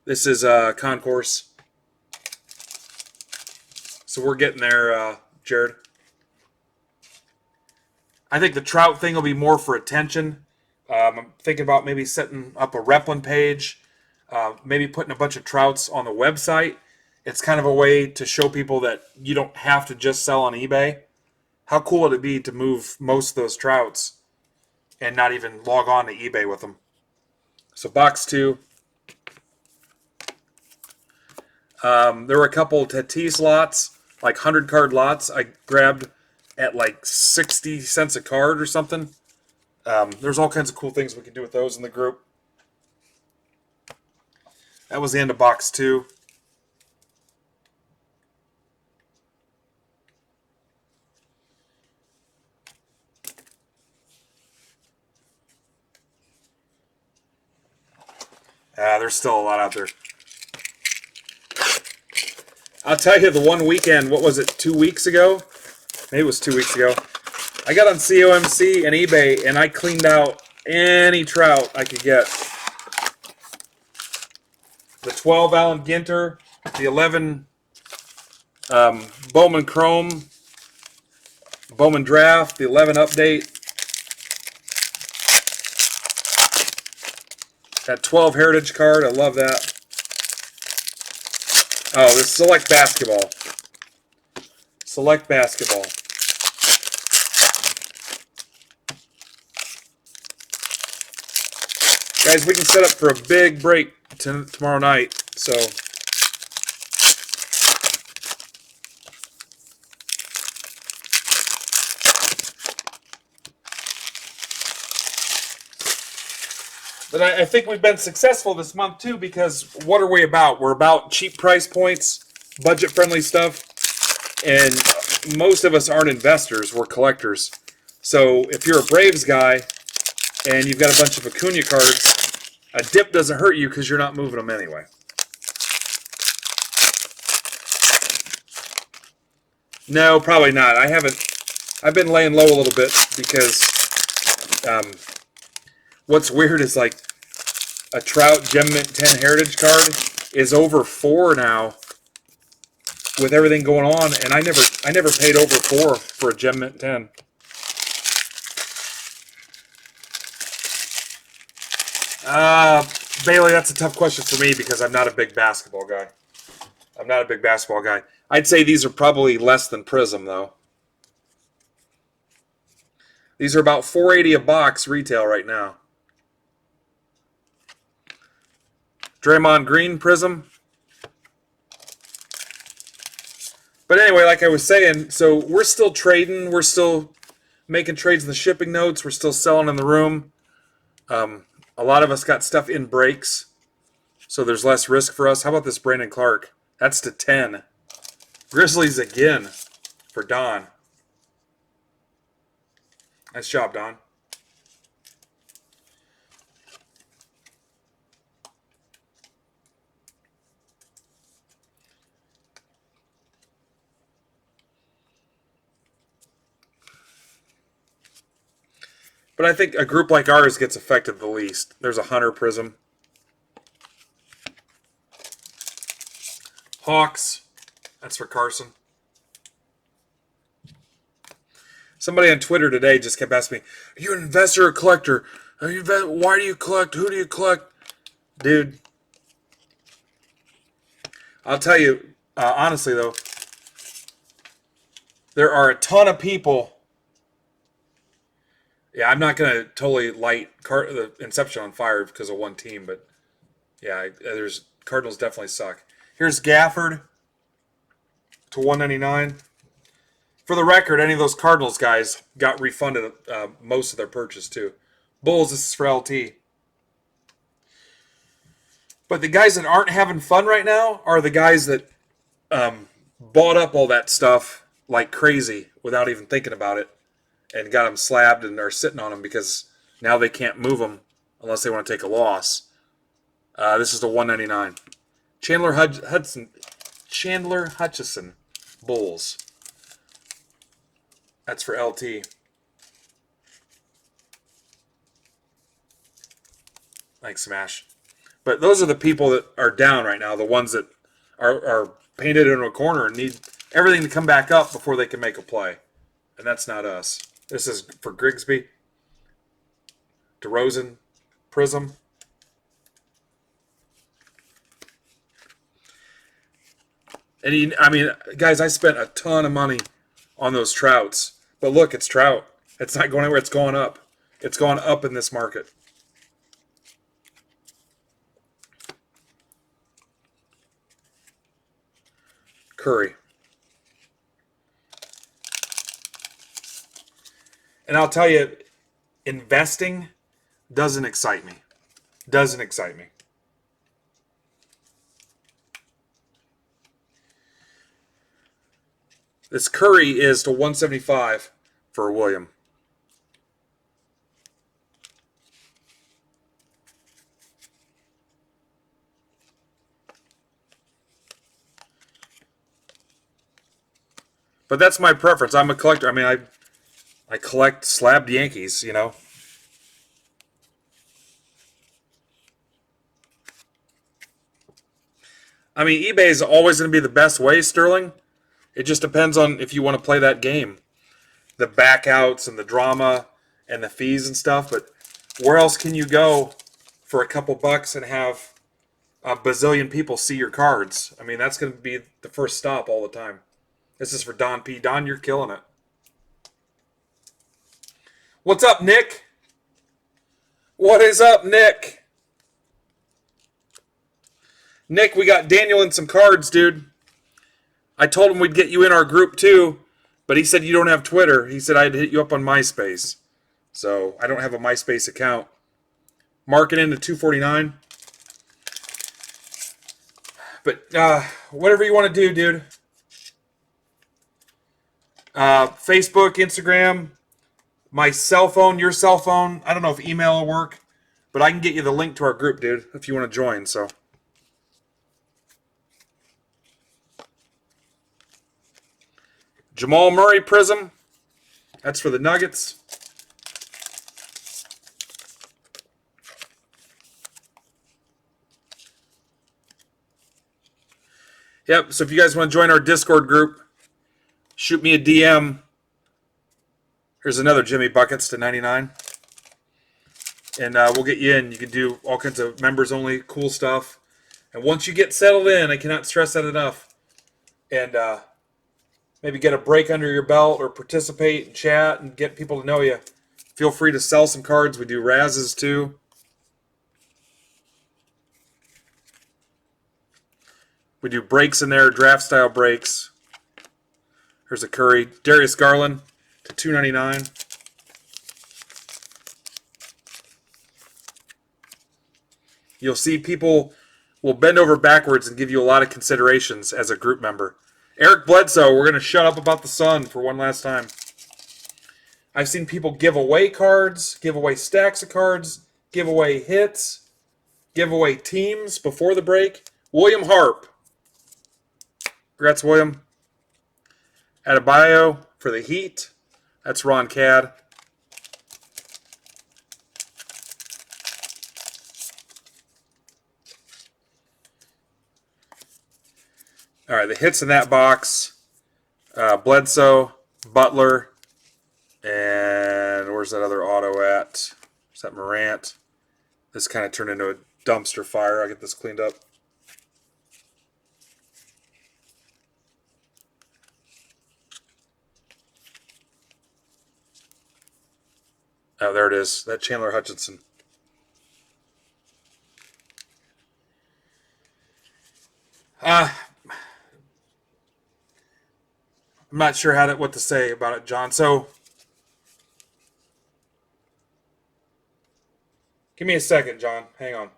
This is Concourse. So we're getting there, Jared. I think the Trout thing will be more for attention. I'm thinking about maybe setting up a Replin page, maybe putting a bunch of Trouts on the website. It's kind of a way to show people that you don't have to just sell on eBay. How cool would it be to move most of those Trouts and not even log on to eBay with them? So box 2. There were a couple Tatis lots. like 100 card lots I grabbed at like 60 cents a card or something. There's all kinds of cool things we can do with those in the group. That was the end of box 2. There's still a lot out there. I'll tell you, the one weekend, what was it, 2 weeks ago? Maybe it was 2 weeks ago. I got on COMC and eBay, and I cleaned out any trout I could get. The 12 Allen Ginter, the 11 Bowman Chrome, Bowman Draft, the 11 Update, that 12 Heritage card, I love that. Oh, this Select Basketball. Select Basketball. Guys, we can set up for a big break tomorrow night, so... But I think we've been successful this month, too, because what are we about? We're about cheap price points, budget-friendly stuff, and most of us aren't investors. We're collectors. So if you're a Braves guy and you've got a bunch of Acuna cards, a dip doesn't hurt you because you're not moving them anyway. No, probably not. I've been laying low a little bit because what's weird is like a Trout Gem Mint 10 Heritage card is over 4 now with everything going on, and I never paid over 4 for a Gem Mint 10. Bailey, that's a tough question for me because I'm not a big basketball guy. I'd say these are probably less than Prism, though. These are about $4.80 a box retail right now. Draymond Green Prism. But anyway, like I was saying, so we're still trading. We're still making trades in the shipping notes. We're still selling in the room. A lot of us got stuff in breaks, so there's less risk for us. How about this Brandon Clark? That's to 10. Grizzlies again for Don. Nice job, Don. But I think a group like ours gets affected the least. There's a Hunter Prism. Hawks. That's for Carson. Somebody on Twitter today just kept asking me, are you an investor or collector? Why do you collect? Who do you collect? Dude, I'll tell you, honestly though, there are a ton of people. Yeah, I'm not going to totally light the Inception on fire because of one team, but yeah, there's Cardinals definitely suck. Here's Gafford to 199. For the record, any of those Cardinals guys got refunded most of their purchase too. Bulls, this is for LT. But the guys that aren't having fun right now are the guys that bought up all that stuff like crazy without even thinking about it and got them slabbed and are sitting on them because now they can't move them unless they want to take a loss. This is the 199. Chandler Hutchison, Bulls. That's for LT. Thanks, Smash. But those are the people that are down right now, the ones that are painted into a corner and need everything to come back up before they can make a play. And that's not us. This is for Grigsby, DeRozan, Prism. And guys, I spent a ton of money on those Trouts. But look, it's Trout. It's not going anywhere. It's going up. It's going up in this market. Curry. And I'll tell you, investing doesn't excite me. Doesn't excite me. This Curry is to 175 for William. But that's my preference. I'm a collector. I mean, I collect slabbed Yankees, you know. I mean, eBay is always going to be the best way, Sterling. It just depends on if you want to play that game. The backouts and the drama and the fees and stuff. But where else can you go for a couple bucks and have a bazillion people see your cards? I mean, that's going to be the first stop all the time. This is for Don P. Don, you're killing it. What's up, Nick? What is up, Nick? Nick, we got Daniel in some cards, dude. I told him we'd get you in our group too, but he said you don't have Twitter. He said I'd hit you up on MySpace. So I don't have a MySpace account. Marking into 249. But whatever you want to do, dude. Facebook, Instagram, my cell phone, your cell phone. I don't know if email will work, but I can get you the link to our group, dude, if you want to join. So. Jamal Murray Prism. That's for the Nuggets. Yep, so if you guys want to join our Discord group, shoot me a DM. Here's another Jimmy Buckets to 99. And we'll get you in. You can do all kinds of members-only cool stuff. And once you get settled in, I cannot stress that enough. And maybe get a break under your belt or participate and chat and get people to know you. Feel free to sell some cards. We do Razes too. We do breaks in there, draft style breaks. Here's a Curry. Darius Garland to 299. You'll see people will bend over backwards and give you a lot of considerations as a group member. Eric Bledsoe, we're going to shut up about the Sun for one last time. I've seen people give away cards, give away stacks of cards, give away hits, give away teams before the break. William Harp. Congrats, William. Adebayo for the Heat. That's Ron Cad. All right, the hits in that box. Bledsoe, Butler, and where's that other auto at? Is that Morant? This kind of turned into a dumpster fire. I'll get this cleaned up. Oh, there it is. That Chandler Hutchinson. I'm not sure what to say about it, John. So, give me a second, John. Hang on.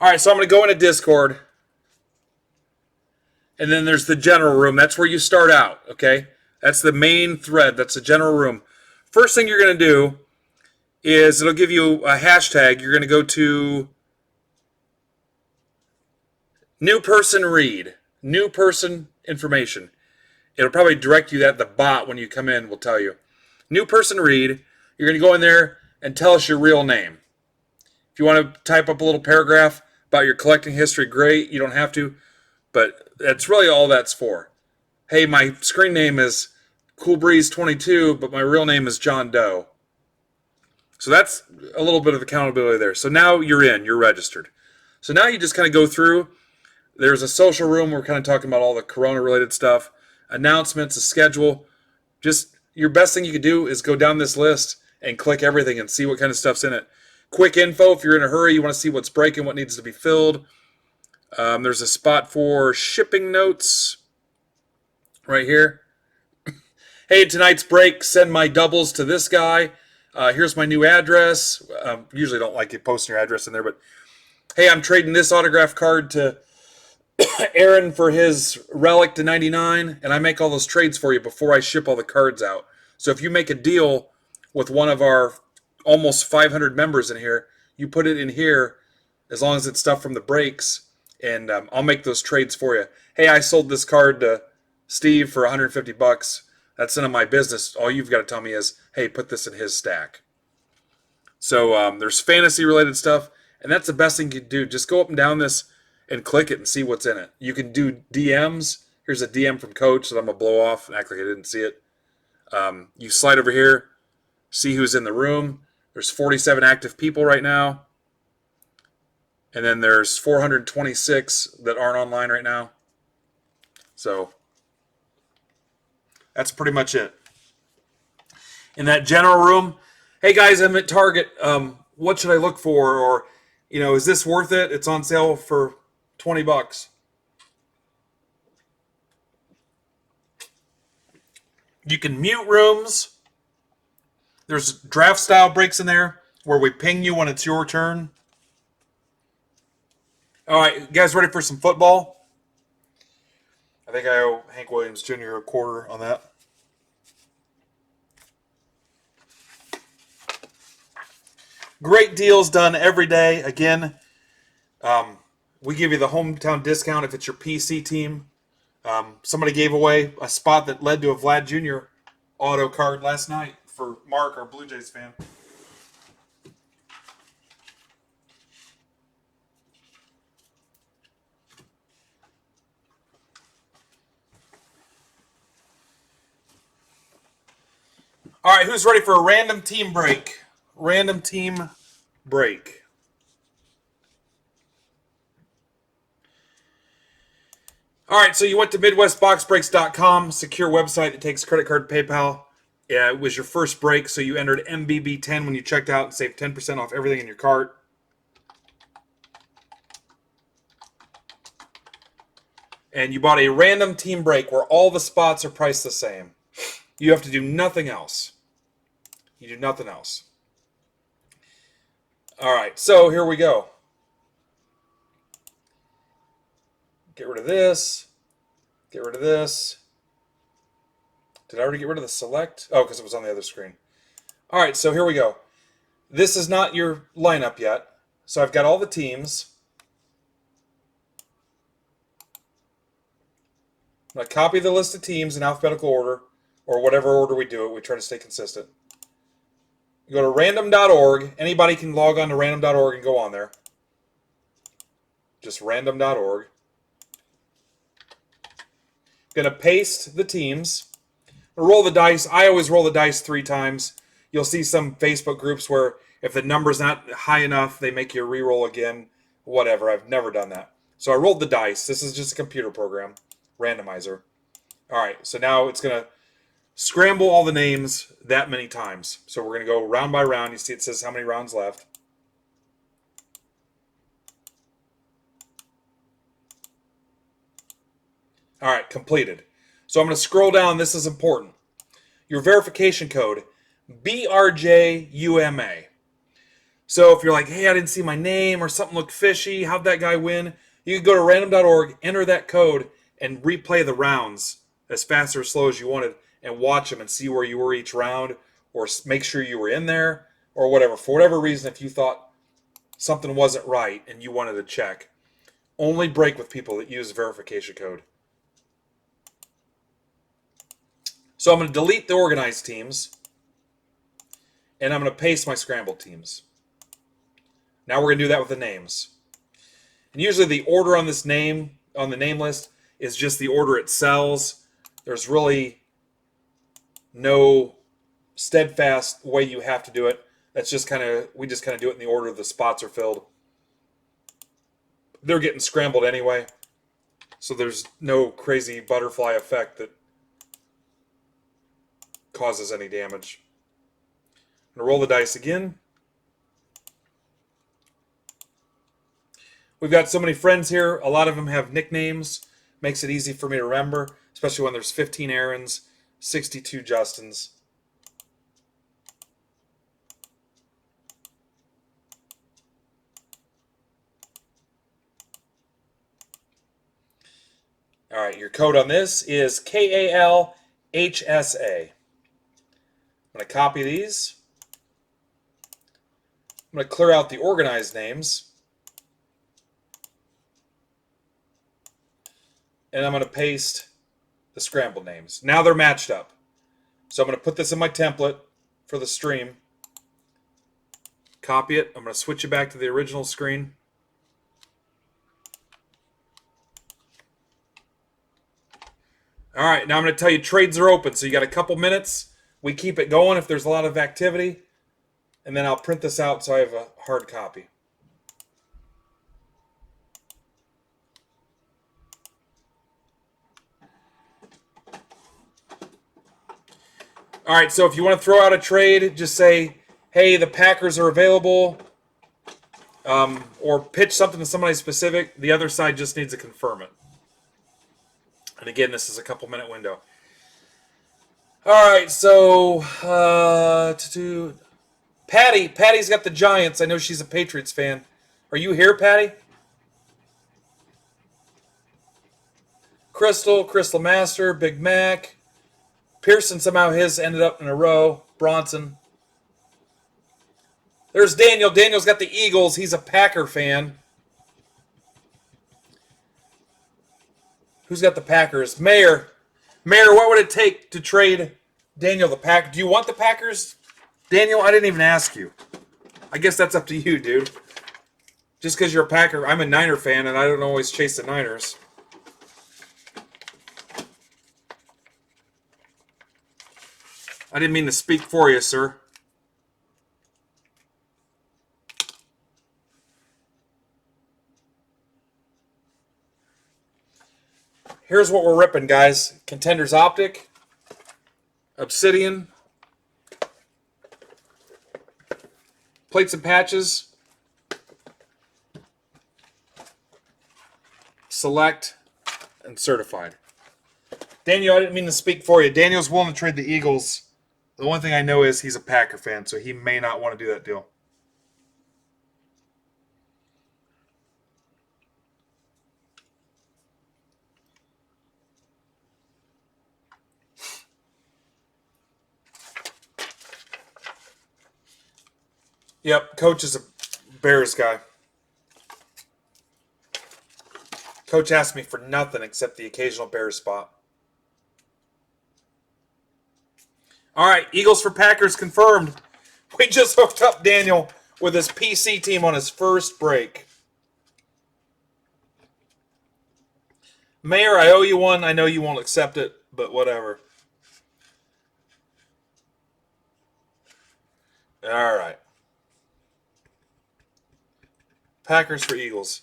All right, so I'm going to go into Discord. And then there's the general room. That's where you start out, okay? That's the main thread. That's the general room. First thing you're going to do is it'll give you a hashtag. You're going to go to new person read, new person information. It'll probably direct you that the bot when you come in will tell you. New person read. You're going to go in there and tell us your real name. If you want to type up a little paragraph about your collecting history, great. You don't have to, but that's really all that's for. Hey, my screen name is CoolBreeze22, but my real name is John Doe. So that's a little bit of accountability there. So now you're in, you're registered. So now you just kind of go through. There's a social room. We're kind of talking about all the Corona-related stuff, announcements, a schedule. Just your best thing you could do is go down this list and click everything and see what kind of stuff's in it. quick info if you're in a hurry, you want to see what's breaking, what needs to be filled. There's a spot for shipping notes right here. Hey, tonight's break, send my doubles to this guy. Here's my new address. Usually don't like you posting your address in there, but hey, I'm trading this autograph card to Aaron for his relic to 99, and I make all those trades for you before I ship all the cards out. So if you make a deal with one of our almost 500 members in here, you put it in here as long as it's stuff from the breaks, and I'll make those trades for you. Hey, I sold this card to Steve for 150 bucks. That's none of my business. All you've got to tell me is, hey, put this in his stack. So there's fantasy-related stuff, and that's the best thing you can do. Just go up and down this and click it and see what's in it. You can do DMs. Here's a DM from Coach that I'm going to blow off and act like I didn't see it. You slide over here, see who's in the room. There's 47 active people right now. And then there's 426 that aren't online right now. So that's pretty much it. In that general room, hey guys, I'm at Target. What should I look for? Or, is this worth it? It's on sale for 20 bucks. You can mute rooms. There's draft style breaks in there where we ping you when it's your turn. All right, you guys ready for some football? I think I owe Hank Williams Jr. a quarter on that. Great deals done every day. Again, we give you the hometown discount if it's your PC team. Somebody gave away a spot that led to a Vlad Jr. auto card last night for Mark, our Blue Jays fan. All right, who's ready for a random team break? Random team break. All right, so you went to MidwestBoxBreaks.com, secure website that takes credit card, PayPal. Yeah, it was your first break, so you entered MBB10 when you checked out and saved 10% off everything in your cart. And you bought a random team break where all the spots are priced the same. You have to do nothing else. You do nothing else. All right, so here we go. Get rid of this. Get rid of this. Did I already get rid of the select? Oh, because it was on the other screen. All right, so here we go. This is not your lineup yet. So I've got all the teams. I'm going to copy the list of teams in alphabetical order, or whatever order we do it. We try to stay consistent. You go to random.org. Anybody can log on to random.org and go on there. Just random.org. Going to paste the teams. Roll the dice. I always roll the dice 3 times. You'll see some Facebook groups where if the number's not high enough, they make you re-roll again. Whatever. I've never done that. So I rolled the dice. This is just a computer program. Randomizer. All right. So now it's going to scramble all the names that many times. So we're going to go round by round. You see it says how many rounds left. All right, completed. So I'm going to scroll down. This is important. Your verification code, BRJUMA. So if you're like, hey, I didn't see my name or something looked fishy, how'd that guy win? You can go to random.org, enter that code, and replay the rounds as fast or as slow as you wanted and watch them and see where you were each round or make sure you were in there or whatever. For whatever reason, if you thought something wasn't right and you wanted to check, only break with people that use verification code. So I'm going to delete the organized teams, and I'm going to paste my scrambled teams. Now we're going to do that with the names. And usually the order on this name, on the name list, is just the order it sells. There's really no steadfast way you have to do it. That's just we just kind of do it in the order the spots are filled. They're getting scrambled anyway, so there's no crazy butterfly effect that causes any damage. I'm going to roll the dice again. We've got so many friends here. A lot of them have nicknames. Makes it easy for me to remember, especially when there's 15 Aarons, 62 Justins. All right, your code on this is KALHSA. I'm going to copy these. I'm going to clear out the organized names. And I'm going to paste the scrambled names. Now they're matched up. So I'm going to put this in my template for the stream. Copy it. I'm going to switch it back to the original screen. All right, now I'm going to tell you trades are open. So you got a couple minutes. We keep it going if there's a lot of activity. And then I'll print this out so I have a hard copy. All right, so if you want to throw out a trade, just say, hey, the Packers are available, or pitch something to somebody specific. The other side just needs to confirm it. And again, this is a couple-minute window. All right, so Patty's got the Giants. I know she's a Patriots fan. Are you here, Patty? Crystal Master, Big Mac. Pearson, somehow his ended up in a row. Bronson. There's Daniel. Daniel's got the Eagles. He's a Packer fan. Who's got the Packers? Mayor, what would it take to trade Daniel the Packer? Do you want the Packers? Daniel, I didn't even ask you. I guess that's up to you, dude. Just because you're a Packer, I'm a Niner fan, and I don't always chase the Niners. I didn't mean to speak for you, sir. Here's what we're ripping, guys. Contenders Optic, Obsidian, Plates and Patches, Select, and Certified. Daniel, I didn't mean to speak for you. Daniel's willing to trade the Eagles. The one thing I know is he's a Packer fan, so he may not want to do that deal. Yep, Coach is a Bears guy. Coach asked me for nothing except the occasional Bears spot. All right, Eagles for Packers confirmed. We just hooked up Daniel with his PC team on his first break. Mayor, I owe you one. I know you won't accept it, but whatever. All right. Packers for Eagles.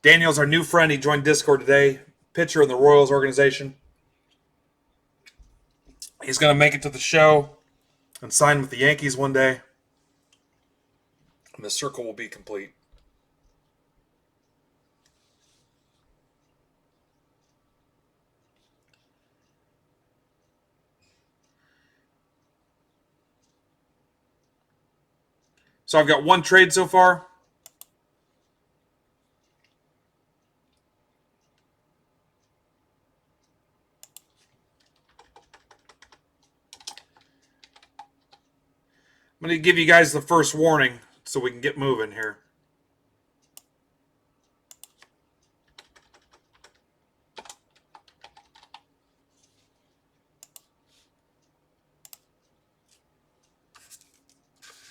Daniel's our new friend. He joined Discord today. Pitcher in the Royals organization. He's going to make it to the show and sign with the Yankees one day. And the circle will be complete. So I've got one trade so far. I'm going to give you guys the first warning so we can get moving here.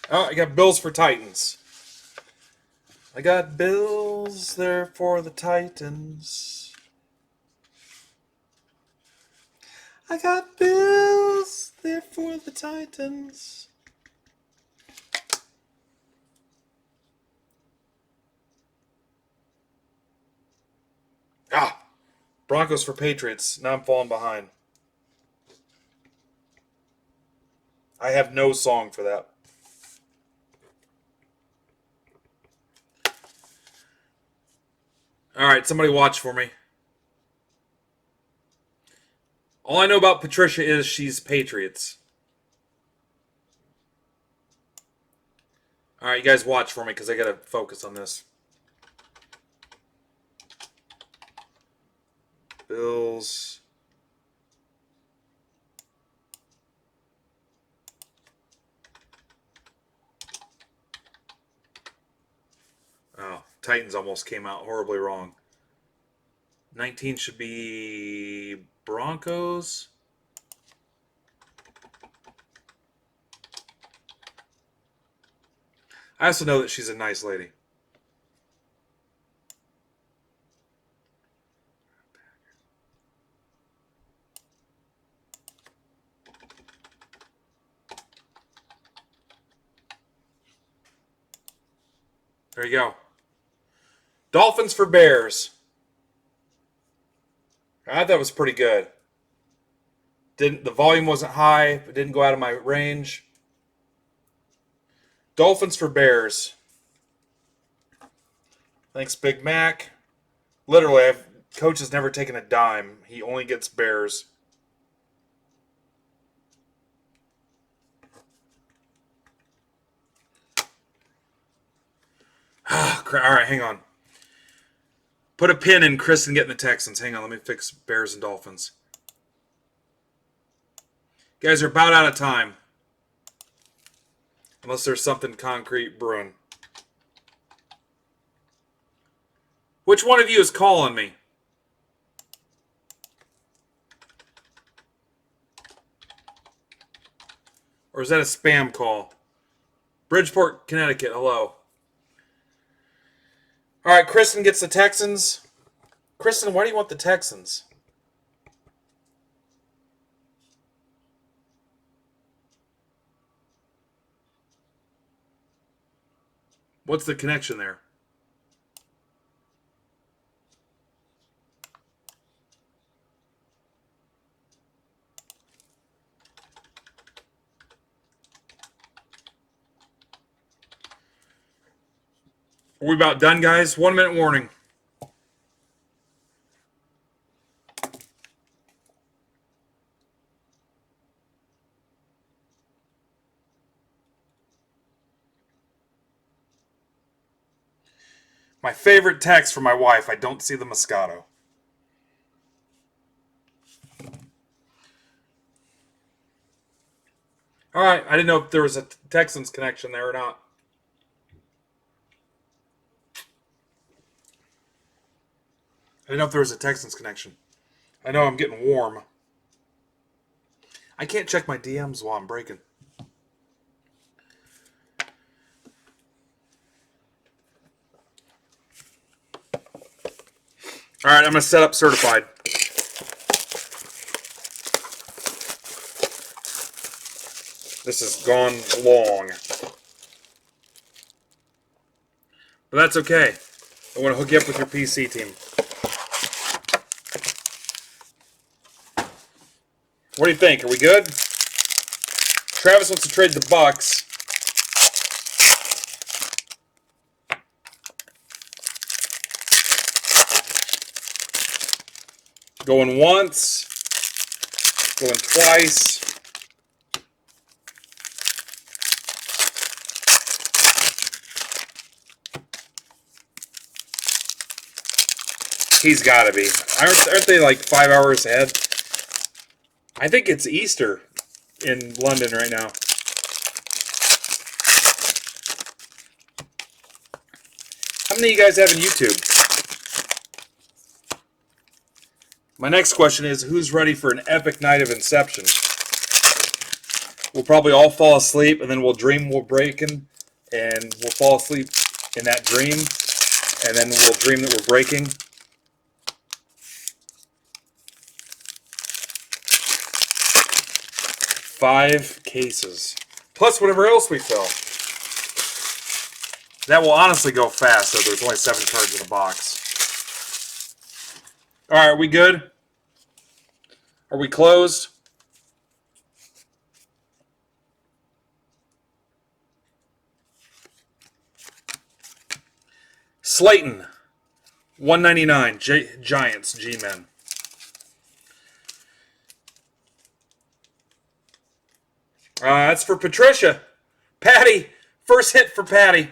Oh, I got Bills for Titans. I got Bills there for the Titans. I got Bills there for the Titans. Broncos for Patriots. Now I'm falling behind. I have no song for that. All right, somebody watch for me. All I know about Patricia is she's Patriots. All right, you guys watch for me because I got to focus on this. Bills. Oh, Titans almost came out horribly wrong. 19 should be Broncos. I also know that she's a nice lady. There you go. Dolphins for Bears. I thought that was pretty good. The volume wasn't high. It didn't go out of my range. Dolphins for Bears. Thanks, Big Mac. Literally, Coach has never taken a dime. He only gets Bears. All right, hang on. Put a pin in Kristen getting the Texans. Hang on, let me fix Bears and Dolphins. You guys are about out of time. Unless there's something concrete brewing. Which one of you is calling me? Or is that a spam call? Bridgeport, Connecticut, hello. All right, Kristen gets the Texans. Kristen, why do you want the Texans? What's the connection there? Are we about done, guys? 1 minute warning. My favorite text from my wife, I don't see the Moscato. All right, I didn't know if there was a Texans connection there or not. I didn't know if there was a Texans connection. I know I'm getting warm. I can't check my DMs while I'm breaking. All right, I'm going to set up certified. This has gone long. But that's okay. I want to hook you up with your PC team. What do you think? Are we good? Travis wants to trade the Bucks. Going once. Going twice. He's got to be. Aren't they like 5 hours ahead? I think it's Easter in London right now. How many of you guys have in YouTube? My next question is, who's ready for an epic night of Inception? We'll probably all fall asleep, and then we'll dream we're breaking, and we'll fall asleep in that dream, and then we'll dream that we're breaking. Five cases. Plus whatever else we fill. That will honestly go fast, so there's only 7 cards in the box. All right, are we good? Are we closed? Slayton. 199. Giants, G-Men. That's for Patricia. Patty. First hit for Patty.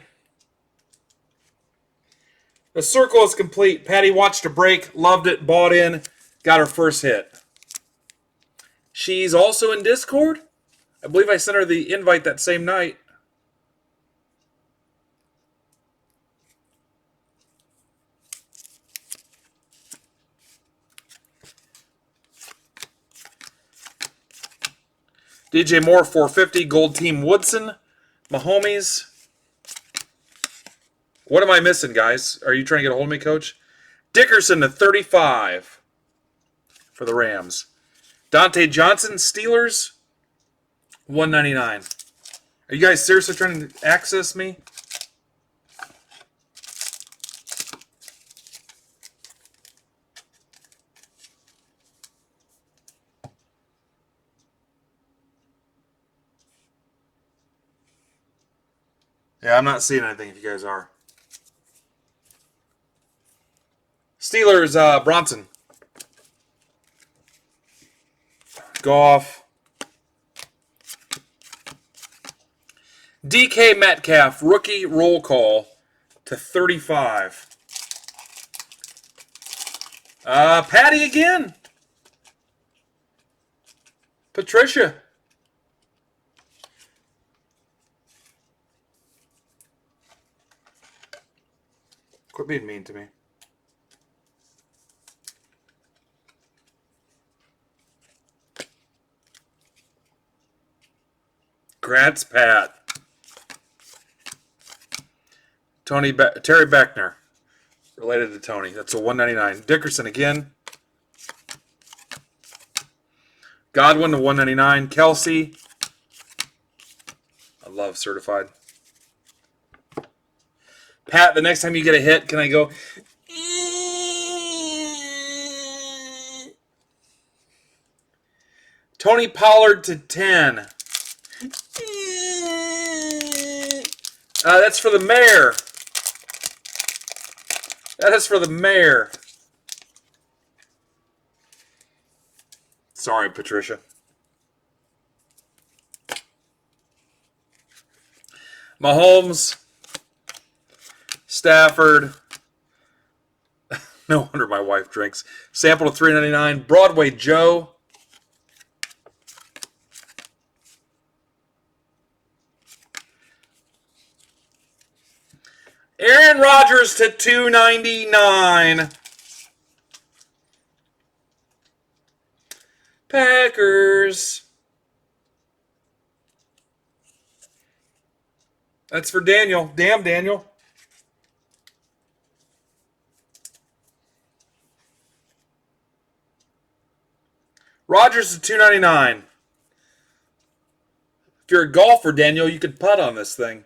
The circle is complete. Patty watched a break, loved it, bought in, got her first hit. She's also in Discord. I believe I sent her the invite that same night. DJ Moore, 450. Gold Team Woodson. Mahomes. What am I missing, guys? Are you trying to get a hold of me, Coach? Dickerson to 35 for the Rams. Dante Johnson, Steelers, 199. Are you guys seriously trying to access me? Yeah, I'm not seeing anything if you guys are. Steelers, Bronson. Goff. DK Metcalf, rookie roll call to 35. Patty again. Patricia. Quit being mean to me. Congrats, Pat. Terry Beckner, related to Tony. That's a 199. Dickerson again. Godwin to 199. Kelsey. I love certified. Pat, the next time you get a hit, can I go? Tony Pollard to 10. That's for the mayor. That is for the mayor. Sorry, Patricia. Mahomes. Stafford. No wonder my wife drinks. Sample to 399. Broadway Joe. Aaron Rodgers to 299. Packers. That's for Daniel. Damn, Daniel. Rodgers to 299. If you're a golfer, Daniel, you could putt on this thing.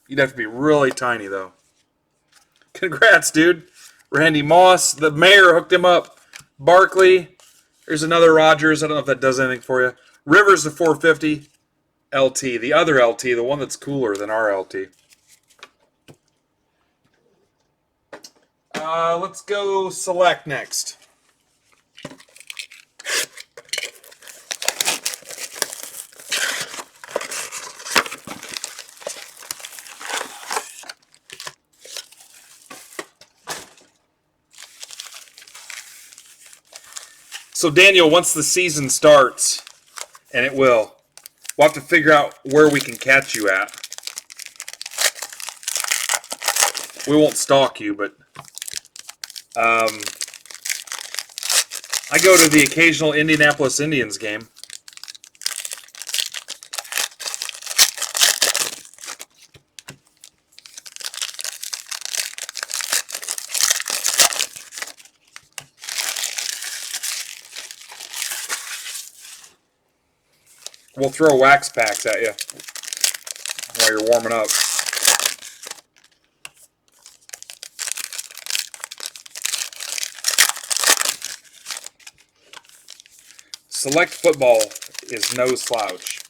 You'd have to be really tiny, though. Congrats, dude. Randy Moss. The mayor hooked him up. Barkley. There's another Rodgers. I don't know if that does anything for you. Rivers to 450. LT. The other LT. The one that's cooler than our LT. Let's go select next. So, Daniel, once the season starts, and it will, we'll have to figure out where we can catch you at. We won't stalk you, but I go to the occasional Indianapolis Indians game. We'll throw wax packs at you while you're warming up. Select football is no slouch.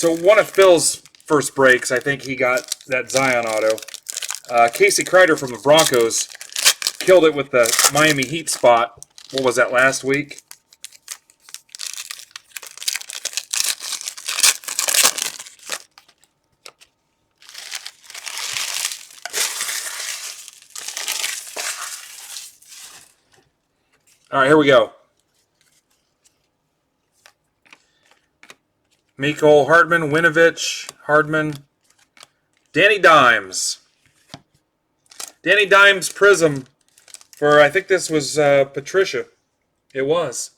So one of Phil's first breaks, I think he got that Zion auto. Casey Kreider from the Broncos killed it with the Miami Heat spot. What was that, last week? All right, here we go. Mecole Hardman, Winovich, Hardman, Danny Dimes. Danny Dimes Prism for, I think this was Patricia. It was.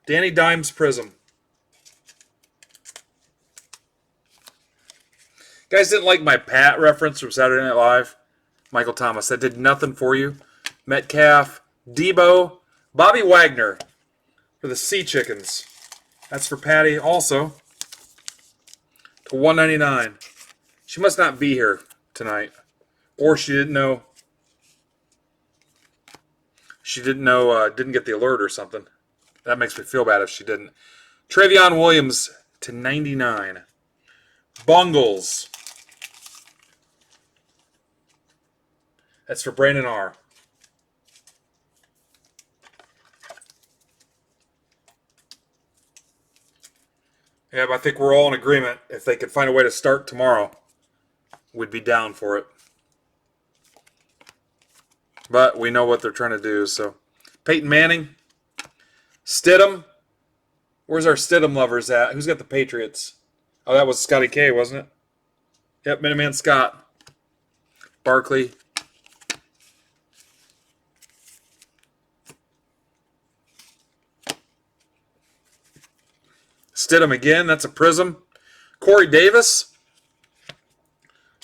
Danny Dimes Prism. Guys didn't like my Pat reference from Saturday Night Live. Michael Thomas, that did nothing for you. Metcalf, Debo, Bobby Wagner for the Sea Chickens. That's for Patty also. To $1.99. She must not be here tonight. Or she didn't know. She didn't know, didn't get the alert or something. That makes me feel bad if she didn't. Travion Williams to $99. Bungles. That's for Brandon R. Yeah, but I think we're all in agreement. If they could find a way to start tomorrow, we'd be down for it. But we know what they're trying to do. So, Peyton Manning, Stidham. Where's our Stidham lovers at? Who's got the Patriots? Oh, that was Scotty K, wasn't it? Yep, Minuteman Scott. Barkley. Stidham again. That's a Prism. Corey Davis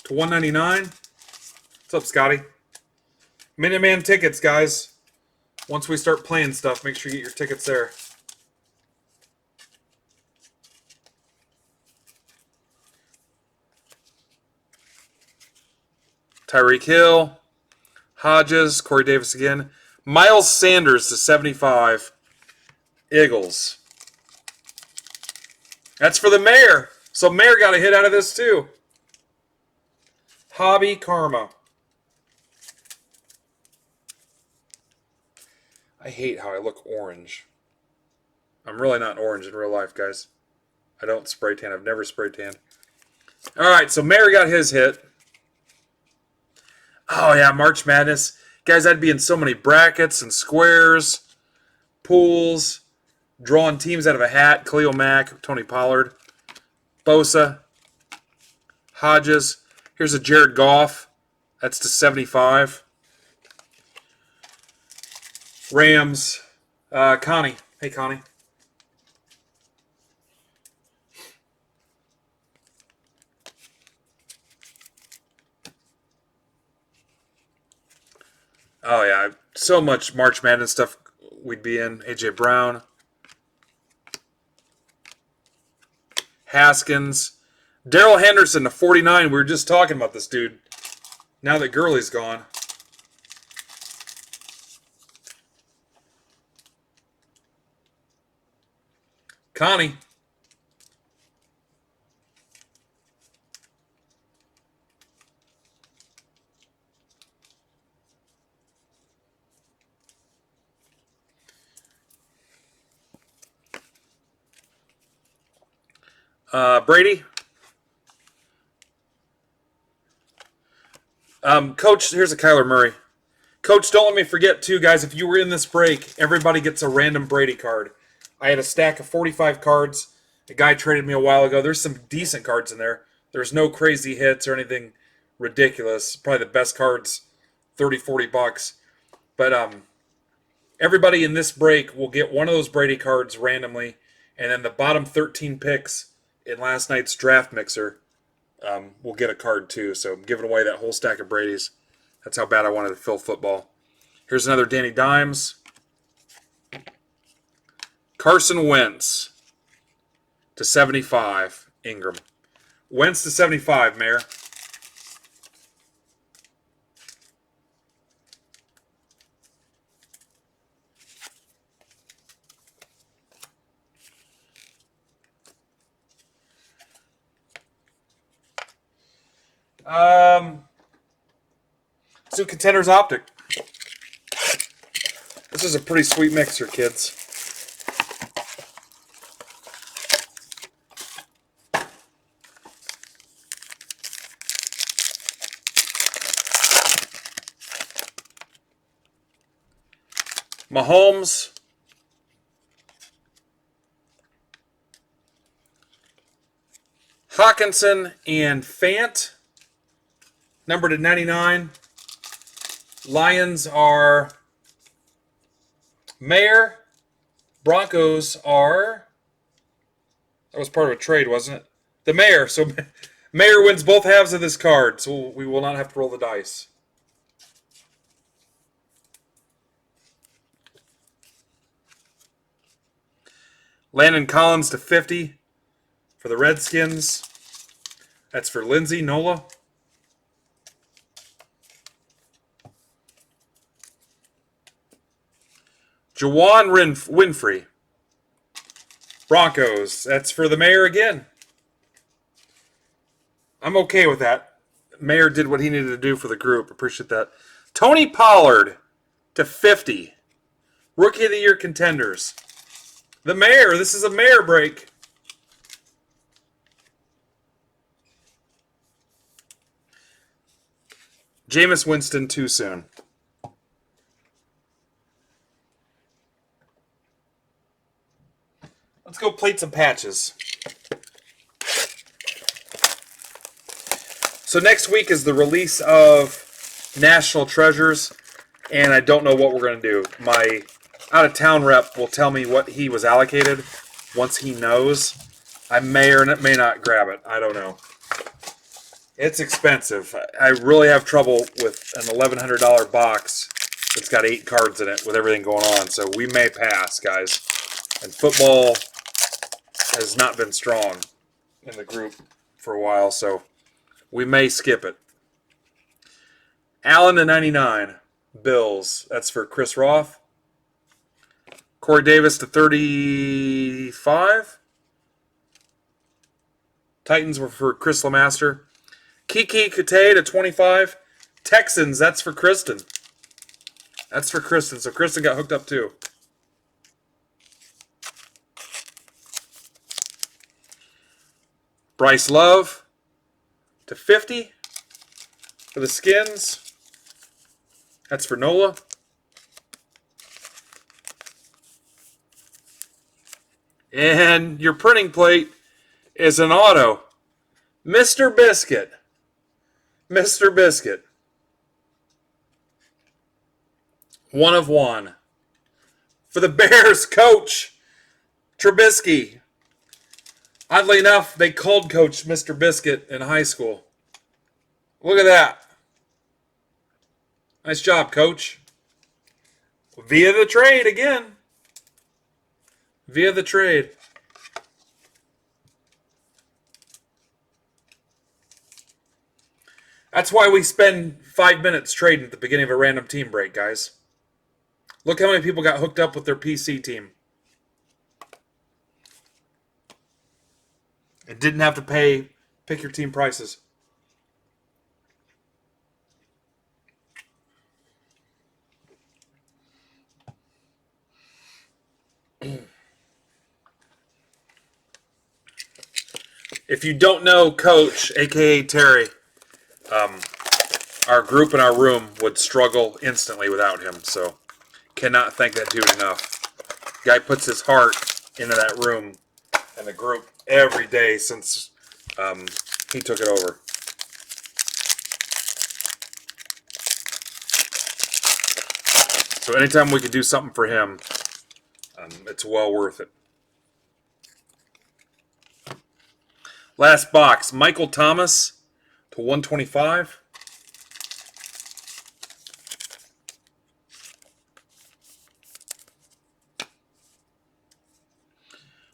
to $1.99. What's up, Scotty? Minuteman tickets, guys. Once we start playing stuff, make sure you get your tickets there. Tyreek Hill, Hodges, Corey Davis again. Miles Sanders to 75. Eagles. That's for the mayor. So mayor got a hit out of this too. Hobby Karma. I hate how I look orange. I'm really not orange in real life, guys. I don't spray tan. I've never spray tanned. All right, so mayor got his hit. Oh, yeah, March Madness. Guys, I'd be in so many brackets and squares, pools, drawing teams out of a hat. Khalil Mack, Tony Pollard, Bosa, Hodges. Here's a Jared Goff. That's to 75. Rams. Connie. Hey, Connie. Oh, yeah. So much March Madness stuff we'd be in. A.J. Brown. Haskins. Darrell Henderson to 49. We were just talking about this dude. Now that Gurley's gone. Connie. Brady. Coach, here's a Kyler Murray. Coach, don't let me forget, too, guys, if you were in this break, everybody gets a random Brady card. I had a stack of 45 cards. A guy traded me a while ago. There's some decent cards in there. There's no crazy hits or anything ridiculous. Probably the best cards, 30, 40 bucks. But everybody in this break will get one of those Brady cards randomly, and then the bottom 13 picks in last night's draft mixer will get a card too. So I'm giving away that whole stack of Brady's. That's how bad I wanted to fill football. Here's another Danny Dimes. Carson Wentz to 75. Ingram. Wentz to 75, Mayor. Let's do Contenders Optic. This is a pretty sweet mixer, kids. Mahomes. Hawkinson and Fant. Numbered at 99. Lions are Mayer. Broncos are... That was part of a trade, wasn't it? The Mayer. So Mayer wins both halves of this card, so we will not have to roll the dice. Landon Collins to 50 for the Redskins. That's for Lindsay Nola. Juwan Winfrey. Broncos. That's for the Mayor again. I'm okay with that. Mayor did what he needed to do for the group. Appreciate that. Tony Pollard to 50. Rookie of the Year contenders. The Mayor. This is a Mayor break. Jameis Winston too soon. Let's go plate some patches. So next week is the release of National Treasures, and I don't know what we're going to do. My out-of-town rep will tell me what he was allocated once he knows. I may or may not grab it. I don't know. It's expensive. I really have trouble with an $1,100 box that's got 8 cards in it with everything going on, so we may pass, guys. And football has not been strong in the group for a while, so we may skip it. Allen to 99. Bills. That's for Chris Roth. Corey Davis to 35. Titans were for Chris Lemaster. Kiki Kate to 25. Texans, that's for Kristen. That's for Kristen. So Kristen got hooked up too. Bryce Love to 50 for the Skins. That's for Nola. And your printing plate is an auto. Mr. Biscuit. Mr. Biscuit. 1 of 1. For the Bears, Coach Trubisky. Oddly enough, they called Coach Mr. Biscuit in high school. Look at that. Nice job, Coach. Via the trade again. Via the trade. That's why we spend 5 minutes trading at the beginning of a random team break, guys. Look how many people got hooked up with their PC team. It didn't have to pick your team prices. If you don't know Coach, a.k.a. Terry, our group in our room would struggle instantly without him. So, cannot thank that dude enough. Guy puts his heart into that room and the group every day since he took it over. So anytime we could do something for him, it's well worth it. Last box, Michael Thomas to 125.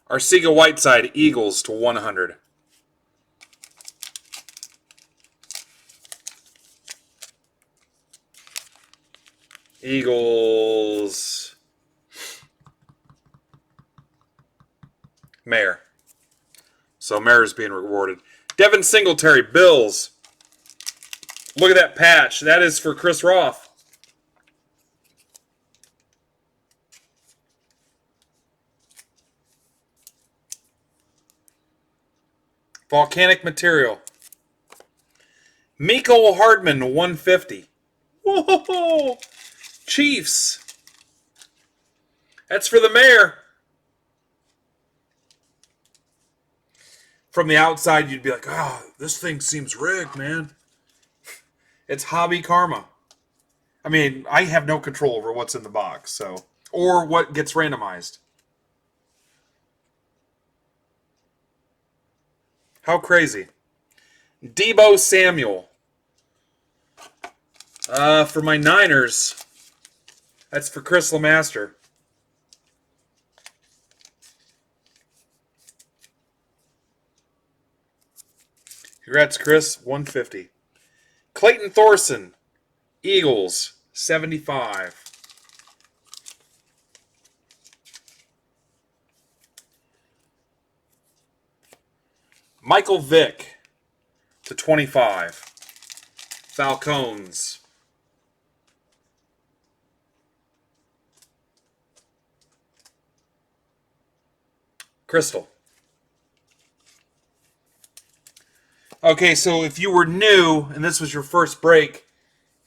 Arcega Whiteside, Eagles to 100. Eagles. Mayor. So Mayor's being rewarded. Devin Singletary, Bills. Look at that patch. That is for Chris Roth. Volcanic material. Miko Hardman, 150. Whoa! Chiefs. That's for the mayor. From the outside, you'd be like, oh, this thing seems rigged, man. It's hobby karma. I mean, I have no control over what's in the box, so, or what gets randomized. How crazy. Debo Samuel. For my Niners, that's for Chris Lemaster. Congrats, Chris. 150. Clayton Thorson, Eagles, 75. Michael Vick to 25. Falcons. Crystal. Okay, so if you were new and this was your first break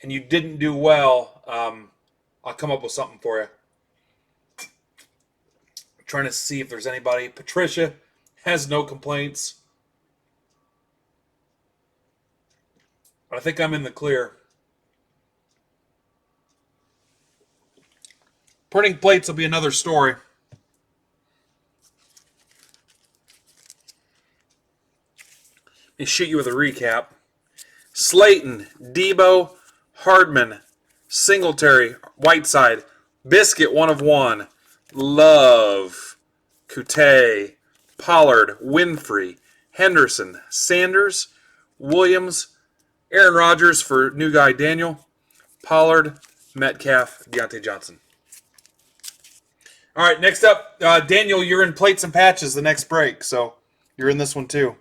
and you didn't do well, I'll come up with something for you. I'm trying to see if there's anybody. Patricia has no complaints. I think I'm in the clear. Printing plates will be another story. Let me shoot you with a recap. Slayton, Debo, Hardman, Singletary, Whiteside, Biscuit 1 of 1, Love, Coutee, Pollard, Winfrey, Henderson, Sanders, Williams, Aaron Rodgers for new guy Daniel, Pollard, Metcalf, Deontay Johnson. All right, next up, Daniel, you're in plates and patches the next break, so you're in this one too.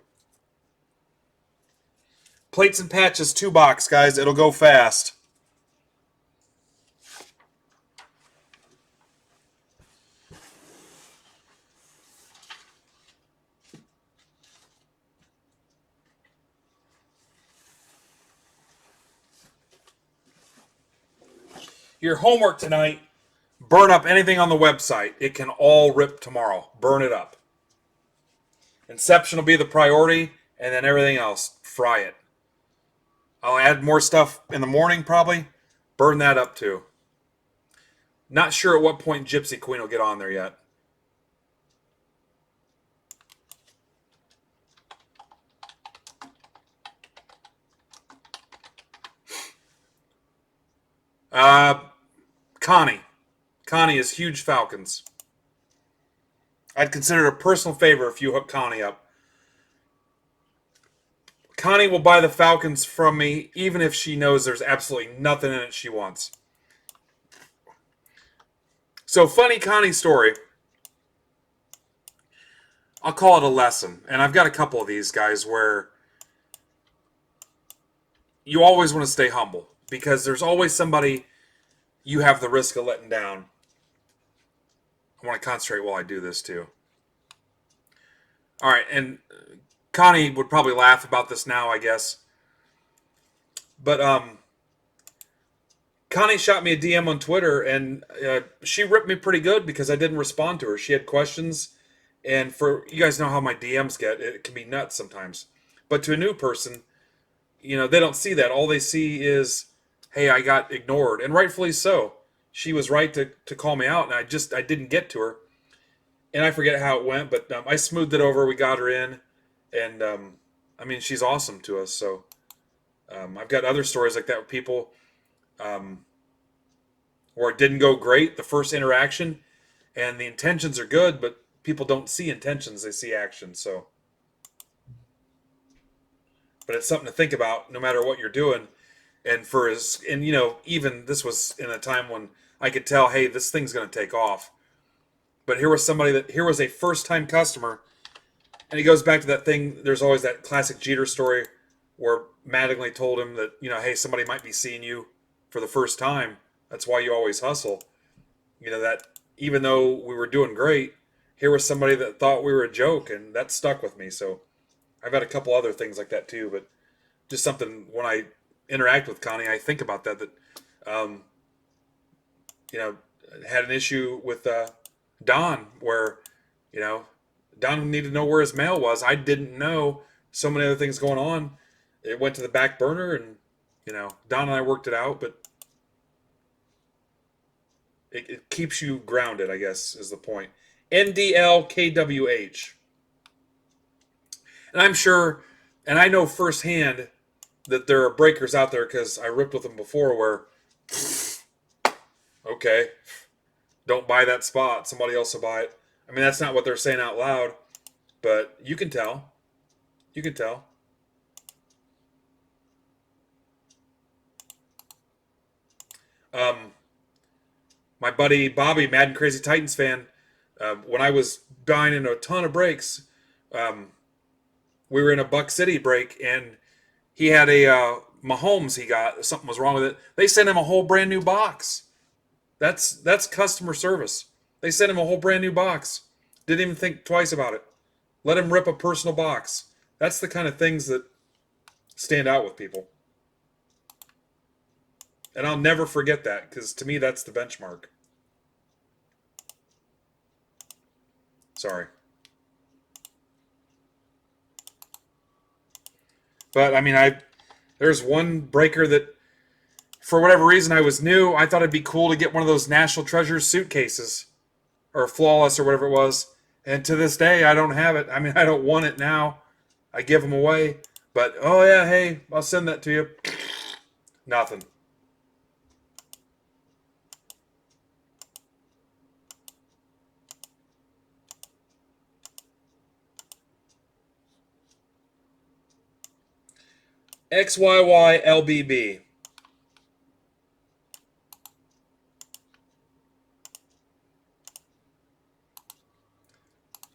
Plates and patches 2-box, guys. It'll go fast. Your homework tonight, burn up anything on the website. It can all rip tomorrow. Burn it up. Inception will be the priority, and then everything else, fry it. I'll add more stuff in the morning probably. Burn that up too. Not sure at what point Gypsy Queen will get on there yet. Connie. Connie is huge Falcons. I'd consider it a personal favor if you hook Connie up. Connie will buy the Falcons from me even if she knows there's absolutely nothing in it she wants. So, funny Connie story. I'll call it a lesson. And I've got a couple of these guys where you always want to stay humble because there's always somebody you have the risk of letting down. I want to concentrate while I do this too. All right, and Connie would probably laugh about this now, I guess. But Connie shot me a DM on Twitter, and she ripped me pretty good because I didn't respond to her. She had questions, and for you guys know how my DMs get. It can be nuts sometimes. But to a new person, you know, they don't see that. All they see is, hey, I got ignored, and rightfully so. She was right to call me out, and I didn't get to her. And I forget how it went, but I smoothed it over. We got her in. And, I mean, she's awesome to us. So I've got other stories like that with people where it didn't go great, the first interaction. And the intentions are good, but people don't see intentions. They see actions. So, but it's something to think about no matter what you're doing. And you know, even this was in a time when I could tell, hey, this thing's going to take off. But here was a first-time customer, and it goes back to that thing. There's always that classic Jeter story where Mattingly told him that, hey, somebody might be seeing you for the first time. That's why you always hustle. That even though we were doing great, here was somebody that thought we were a joke, and that stuck with me. So I've had a couple other things like that too, but just something when I interact with Connie, I think about that. Um, had an issue with Don where, you know, Don needed to know where his mail was. I didn't know so many other things going on. It went to the back burner, and Don and I worked it out, but it keeps you grounded, I guess, is the point. NDLKWH. And I'm sure, and I know firsthand that there are breakers out there because I ripped with them before where, okay, don't buy that spot. Somebody else will buy it. I mean, that's not what they're saying out loud, but you can tell. You can tell. Um, my buddy Bobby, Madden Crazy Titans fan, when I was buying in a ton of breaks, um, we were in a Buck City break, and he had a Mahomes. He got something was wrong with it. They sent him a whole brand new box. That's customer service. They sent him a whole brand new box. Didn't even think twice about it. Let him rip a personal box. That's the kind of things that stand out with people. And I'll never forget that because to me that's the benchmark. Sorry. But I mean there's one breaker that for whatever reason I was new. I thought it'd be cool to get one of those National Treasures suitcases or Flawless or whatever it was. And to this day I don't have it. I mean I don't want it now. I give them away. But oh yeah, hey, I'll send that to you. Nothing. XYYLBB.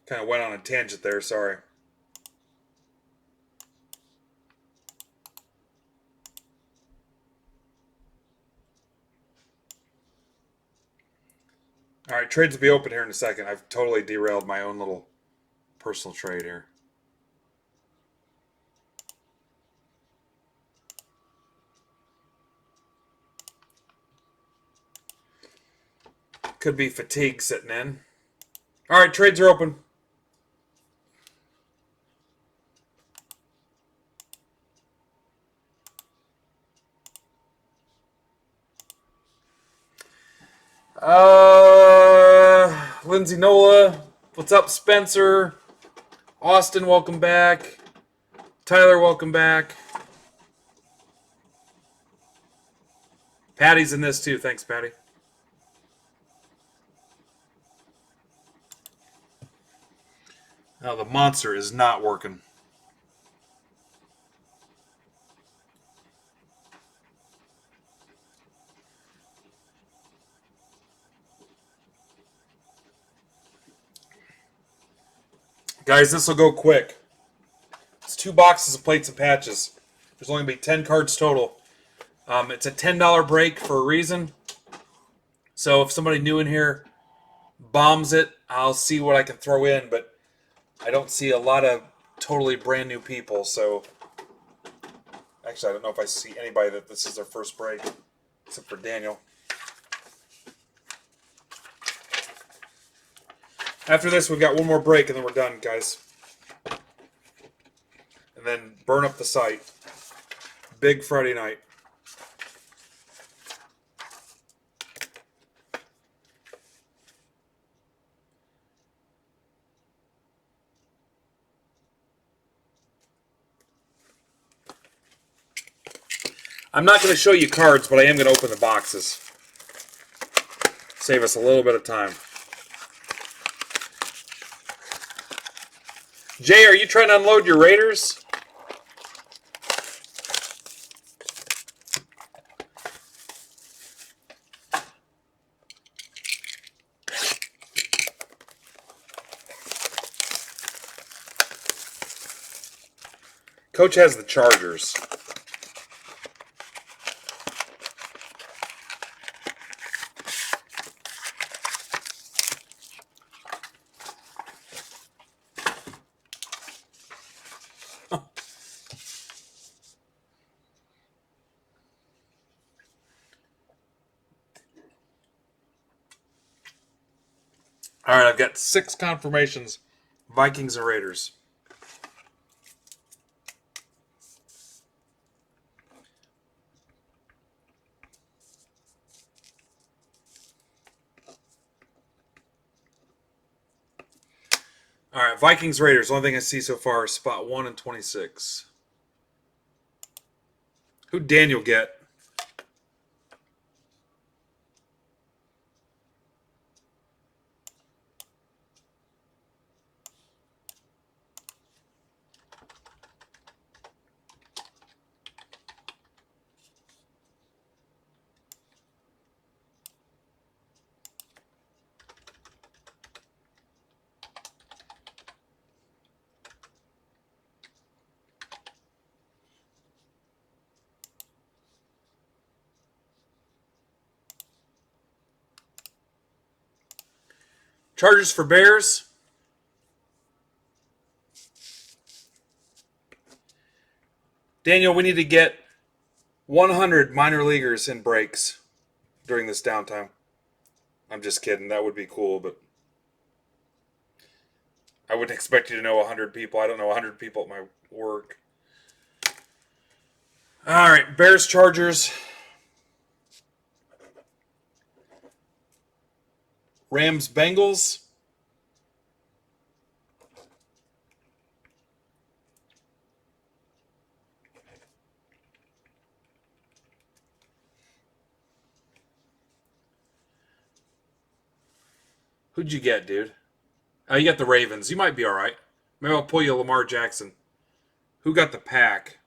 Kind of went on a tangent there, sorry. All right, trades will be open here in a second. I've totally derailed my own little personal trade here. Could be fatigue sitting in. All right, trades are open. Lindsay Nola. What's up, Spencer? Austin, welcome back. Tyler, welcome back. Patty's in this too. Thanks, Patty. Oh, the monster is not working. Guys, this will go quick. It's 2 boxes of plates and patches. There's only going to be 10 cards total. It's a $10 break for a reason. So if somebody new in here bombs it, I'll see what I can throw in. But I don't see a lot of totally brand new people. So actually, I don't know if I see anybody that this is their first break, except for Daniel. After this, we've got one more break, and then we're done, guys. And then burn up the site. Big Friday night. I'm not going to show you cards, but I am going to open the boxes. Save us a little bit of time. Jay, are you trying to unload your Raiders? Coach has the Chargers. All right, I've got 6 confirmations. Vikings and Raiders. All right, Vikings, Raiders. Only thing I see so far is spot 1 and 26. Who'd Daniel get? Chargers for Bears. Daniel, we need to get 100 minor leaguers in breaks during this downtime. I'm just kidding. That would be cool, but I wouldn't expect you to know 100 people. I don't know 100 people at my work. All right, Bears, Chargers. Rams, Bengals. Who'd you get, dude? Oh, you got the Ravens. You might be all right. Maybe I'll pull you Lamar Jackson. Who got the Pack?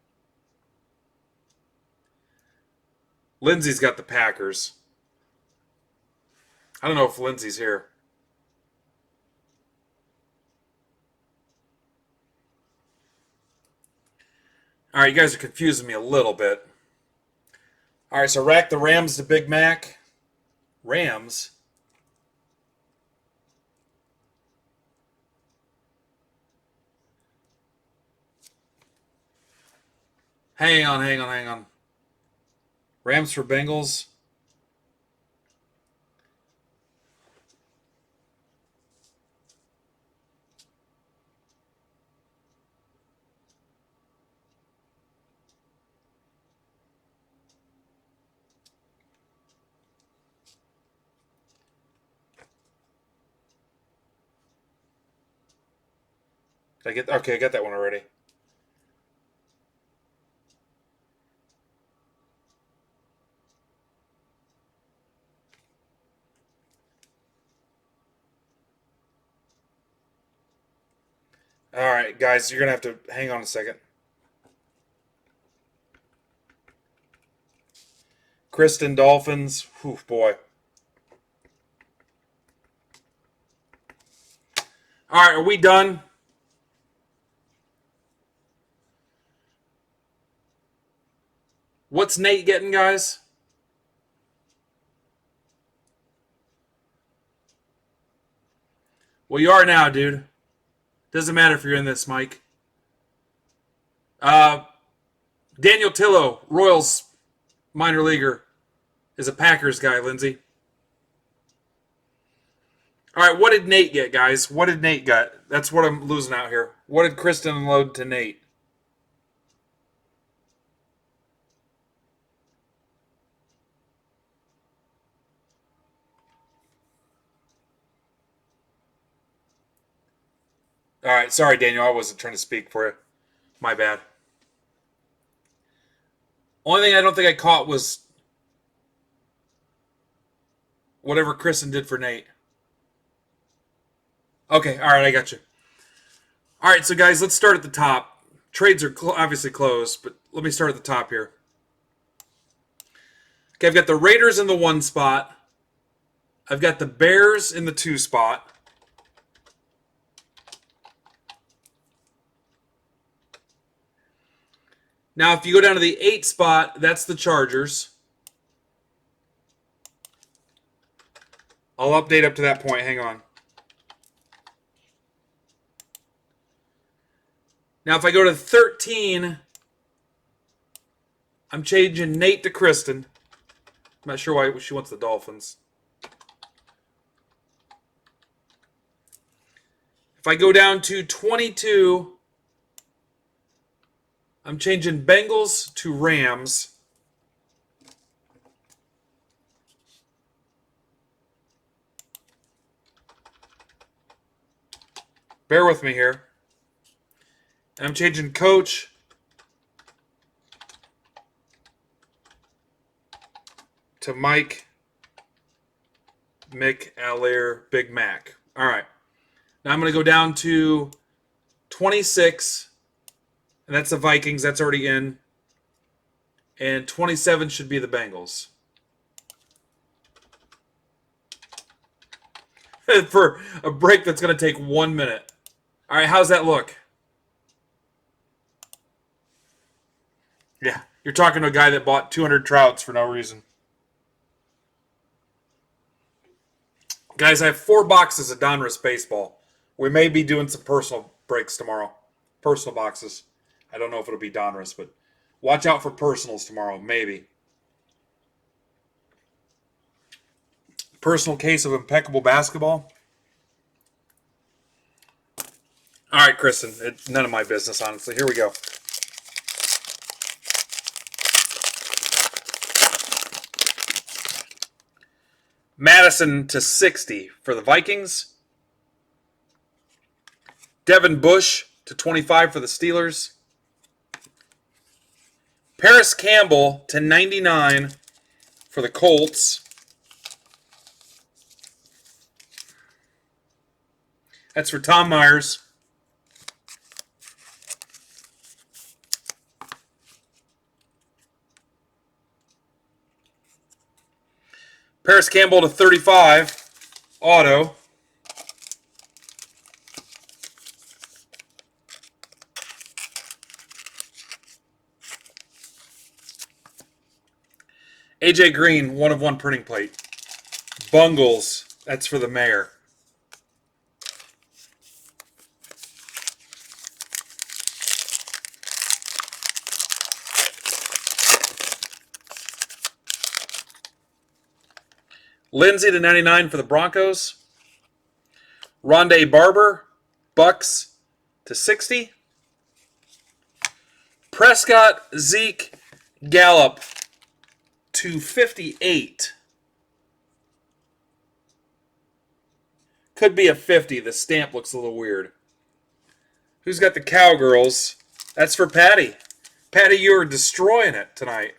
Lindsay's got the Packers. I don't know if Lindsay's here. All right, you guys are confusing me a little bit. All right, so rack the Rams to Big Mac. Rams? Hang on. Rams for Bengals. I got that one already. All right, guys, you're going to have to hang on a second. Kristen, Dolphins. Whew, boy. All right, are we done? What's Nate getting, guys? Well, you are now, dude. Doesn't matter if you're in this, Mike. Daniel Tillo, Royals minor leaguer, is a Packers guy, Lindsay. All right, what did Nate get, guys? What did Nate get? That's what I'm losing out here. What did Kristen unload to Nate? All right, sorry, Daniel. I wasn't trying to speak for you. My bad. Only thing I don't think I caught was whatever Kristen did for Nate. Okay, all right, I got you. All right, so guys, let's start at the top. Trades are obviously closed, but let me start at the top here. Okay, I've got the Raiders in the 1 spot. I've got the Bears in the 2 spot. Now, if you go down to the 8 spot, that's the Chargers. I'll update up to that point. Hang on. Now, if I go to 13, I'm changing Nate to Kristen. I'm not sure why she wants the Dolphins. If I go down to 22, I'm changing Bengals to Rams. Bear with me here. And I'm changing coach to Mike McAleer Big Mac. All right. Now I'm going to go down to 26, and that's the Vikings. That's already in. And 27 should be the Bengals. For a break that's going to take 1 minute. All right, how's that look? Yeah, you're talking to a guy that bought 200 trouts for no reason. Guys, I have 4 boxes of Donruss baseball. We may be doing some personal breaks tomorrow. Personal boxes. I don't know if it'll be Donruss, but watch out for personals tomorrow. Maybe. Personal case of impeccable basketball. All right, Kristen. It's none of my business, honestly. Here we go. Madison to 60 for the Vikings. Devin Bush to 25 for the Steelers. Paris Campbell to 99 for the Colts. That's for Tom Myers. Paris Campbell to 35. Auto. AJ Green, 1 of 1 printing plate. Bungles, that's for the mayor. Lindsey to 99 for the Broncos. Rondé Barber, Bucks to 60. Prescott, Zeke, Gallup to 58. Could be a 50. The stamp looks a little weird. Who's got the Cowgirls? That's for Patty. Patty, you are destroying it tonight.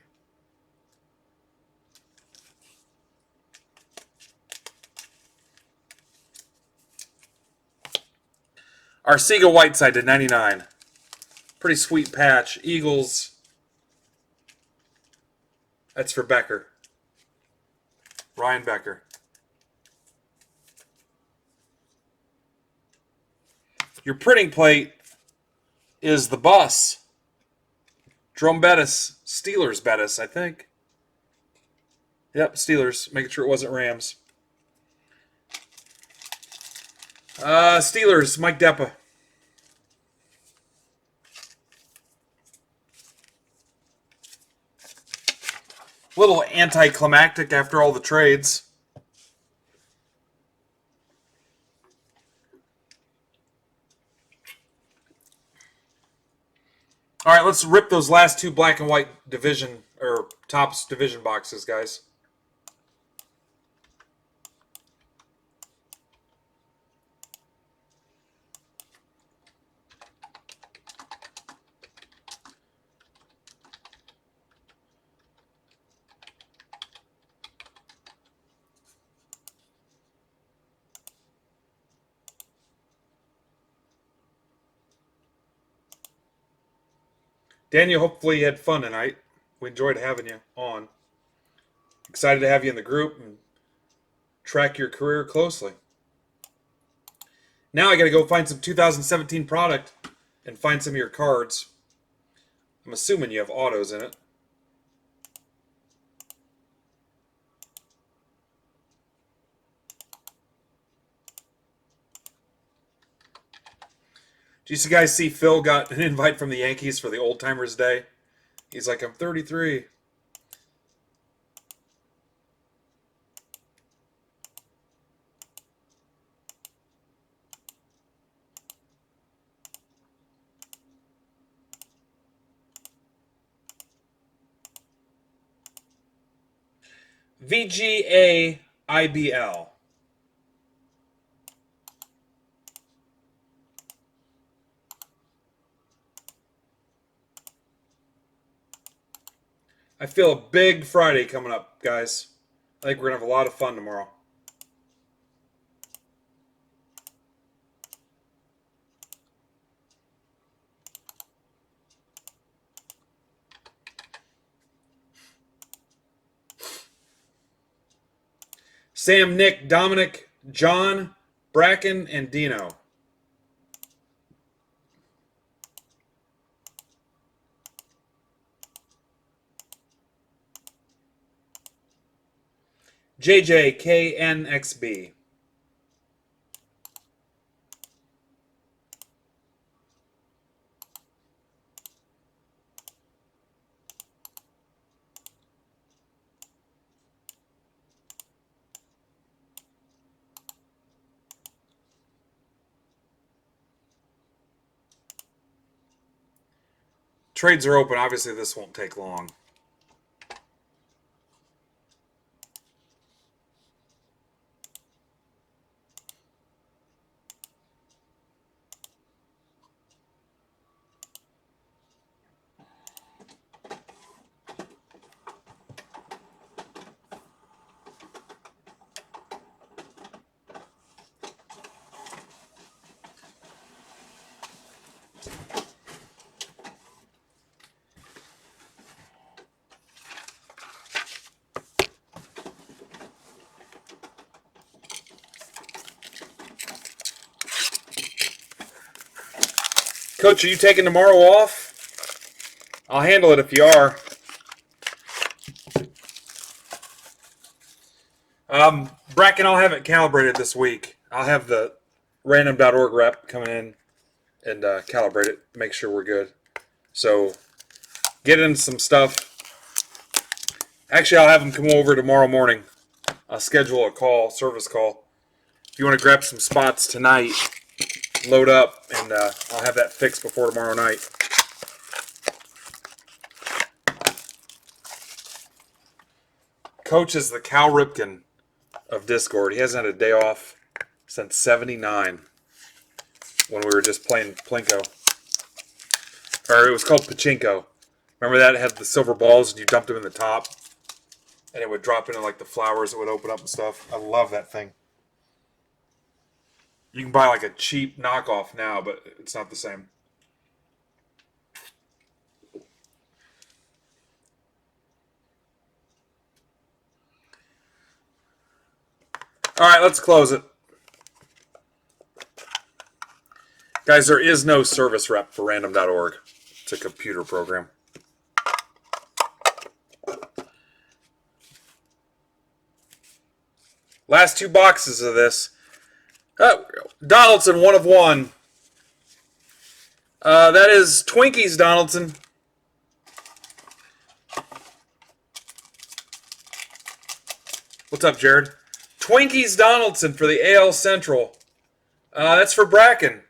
Arcega Whiteside to 99. Pretty sweet patch. Eagles. That's for Becker. Ryan Becker. Your printing plate is the bus. Jerome Bettis. Steelers Bettis, I think. Yep, Steelers. Making sure it wasn't Rams. Steelers, Mike Deppa. Little anticlimactic after all the trades. All right, let's rip those last 2 black and white division or Topps division boxes, guys. Daniel, hopefully you had fun tonight. We enjoyed having you on. Excited to have you in the group and track your career closely. Now I got to go find some 2017 product and find some of your cards. I'm assuming you have autos in it. Do you guys see Phil got an invite from the Yankees for the Old Timers Day? He's like, I'm 33. VGAIBL. I feel a big Friday coming up, guys. I think we're going to have a lot of fun tomorrow. Sam, Nick, Dominic, John, Bracken, and Dino. JJKNXB. Trades are open. Obviously, this won't take long. Coach, are you taking tomorrow off? I'll handle it if you are. Bracken, I'll have it calibrated this week. I'll have the random.org rep coming in and calibrate it, make sure we're good. So get in some stuff. Actually, I'll have them come over tomorrow morning. I'll schedule a call, service call. If you want to grab some spots tonight, load up, and I'll have that fixed before tomorrow night. Coach is the Cal Ripken of Discord. He hasn't had a day off since '79 when we were just playing Plinko. Or it was called Pachinko. Remember that? It had the silver balls and you dumped them in the top and it would drop into like the flowers that would open up and stuff. I love that thing. You can buy like a cheap knockoff now, but it's not the same. All right, let's close it. Guys, there is no service rep for random.org. It's a computer program. Last two boxes of this. Donaldson, 1 of 1. That is Twinkies, Donaldson. What's up, Jared? Twinkies, Donaldson for the AL Central. That's for Bracken,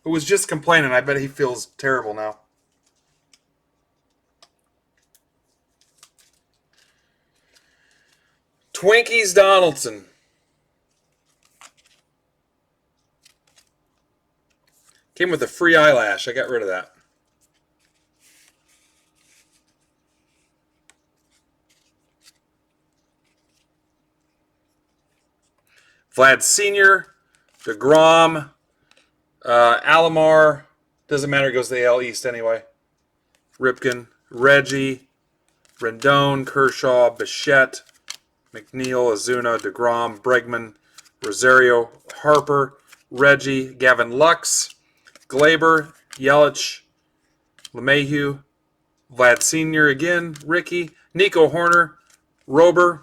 who was just complaining. I bet he feels terrible now. Twinkies, Donaldson. Came with a free eyelash. I got rid of that. Vlad Sr., DeGrom, Alomar. Doesn't matter. It goes to the AL East anyway. Ripken, Reggie, Rendon, Kershaw, Bichette, McNeil, Azuna, DeGrom, Bregman, Rosario, Harper, Reggie, Gavin Lux, Glaber, Yelich, LeMahieu, Vlad Sr. again, Ricky, Nico Horner, Rober,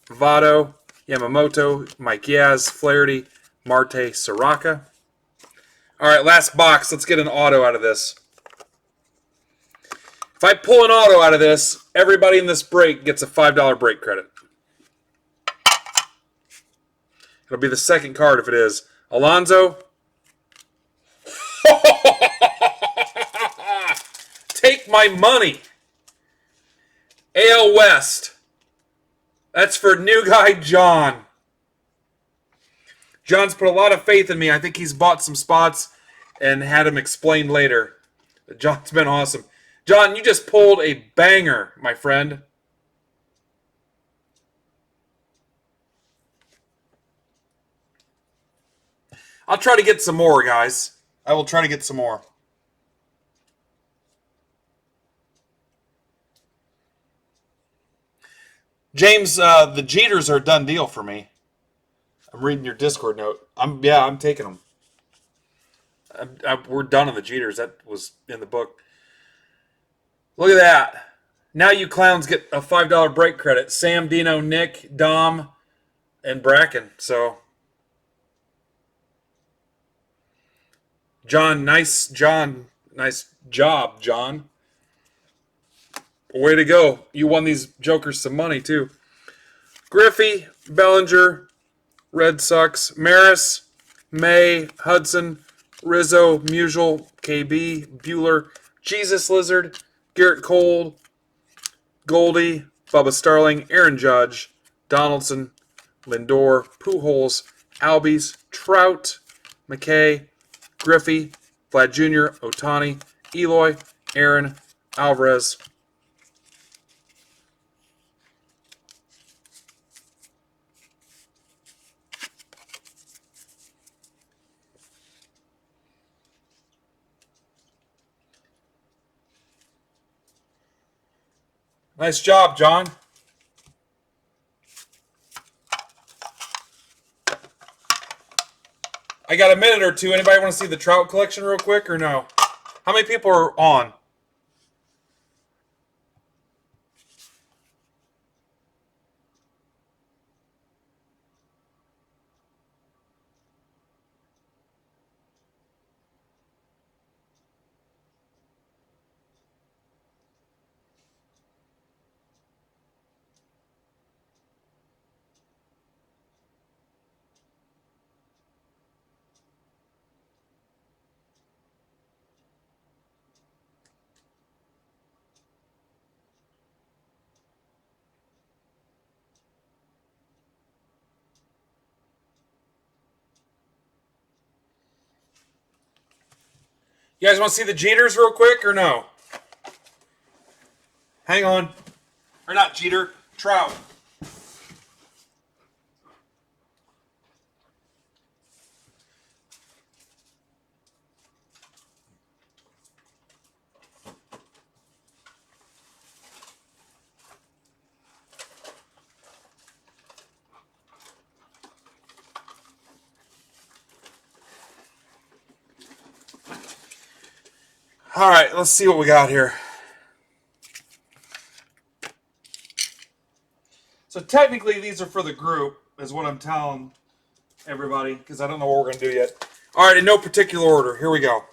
Votto, Yamamoto, Mike Yaz, Flaherty, Marte, Soraka. All right, last box. Let's get an auto out of this. If I pull an auto out of this, everybody in this break gets a $5 break credit. It'll be the second card if it is. Alonzo. Take my money. AL West. That's for new guy John. John's put a lot of faith in me. I think he's bought some spots and had him explain later. John's been awesome. John, you just pulled a banger, my friend. I'll try to get some more, guys. I will try to get some more. James, the Jeters are a done deal for me. I'm reading your Discord note. I'm taking them. We're done on the Jeters. That was in the book. Look at that. Now you clowns get a $5 break credit. Sam, Dino, Nick, Dom, and Bracken. So, nice job, John. Way to go. You won these jokers some money, too. Griffey, Bellinger, Red Sox, Maris, May, Hudson, Rizzo, Musial, KB, Bueller, Jesus Lizard, Garrett Cole, Goldie, Bubba Starling, Aaron Judge, Donaldson, Lindor, Pujols, Albies, Trout, McKay, Griffey, Vlad Jr., Otani, Eloy, Aaron, Alvarez. Nice job, John. I got a minute or two. Anybody want to see the Trout collection real quick or no? How many people are on? You guys want to see the Jeters real quick or no? Hang on. Or not Jeter, Trout. All right, let's see what we got here. So technically these are for the group, is what I'm telling everybody, because I don't know what we're going to do yet. All right, in no particular order. Here we go.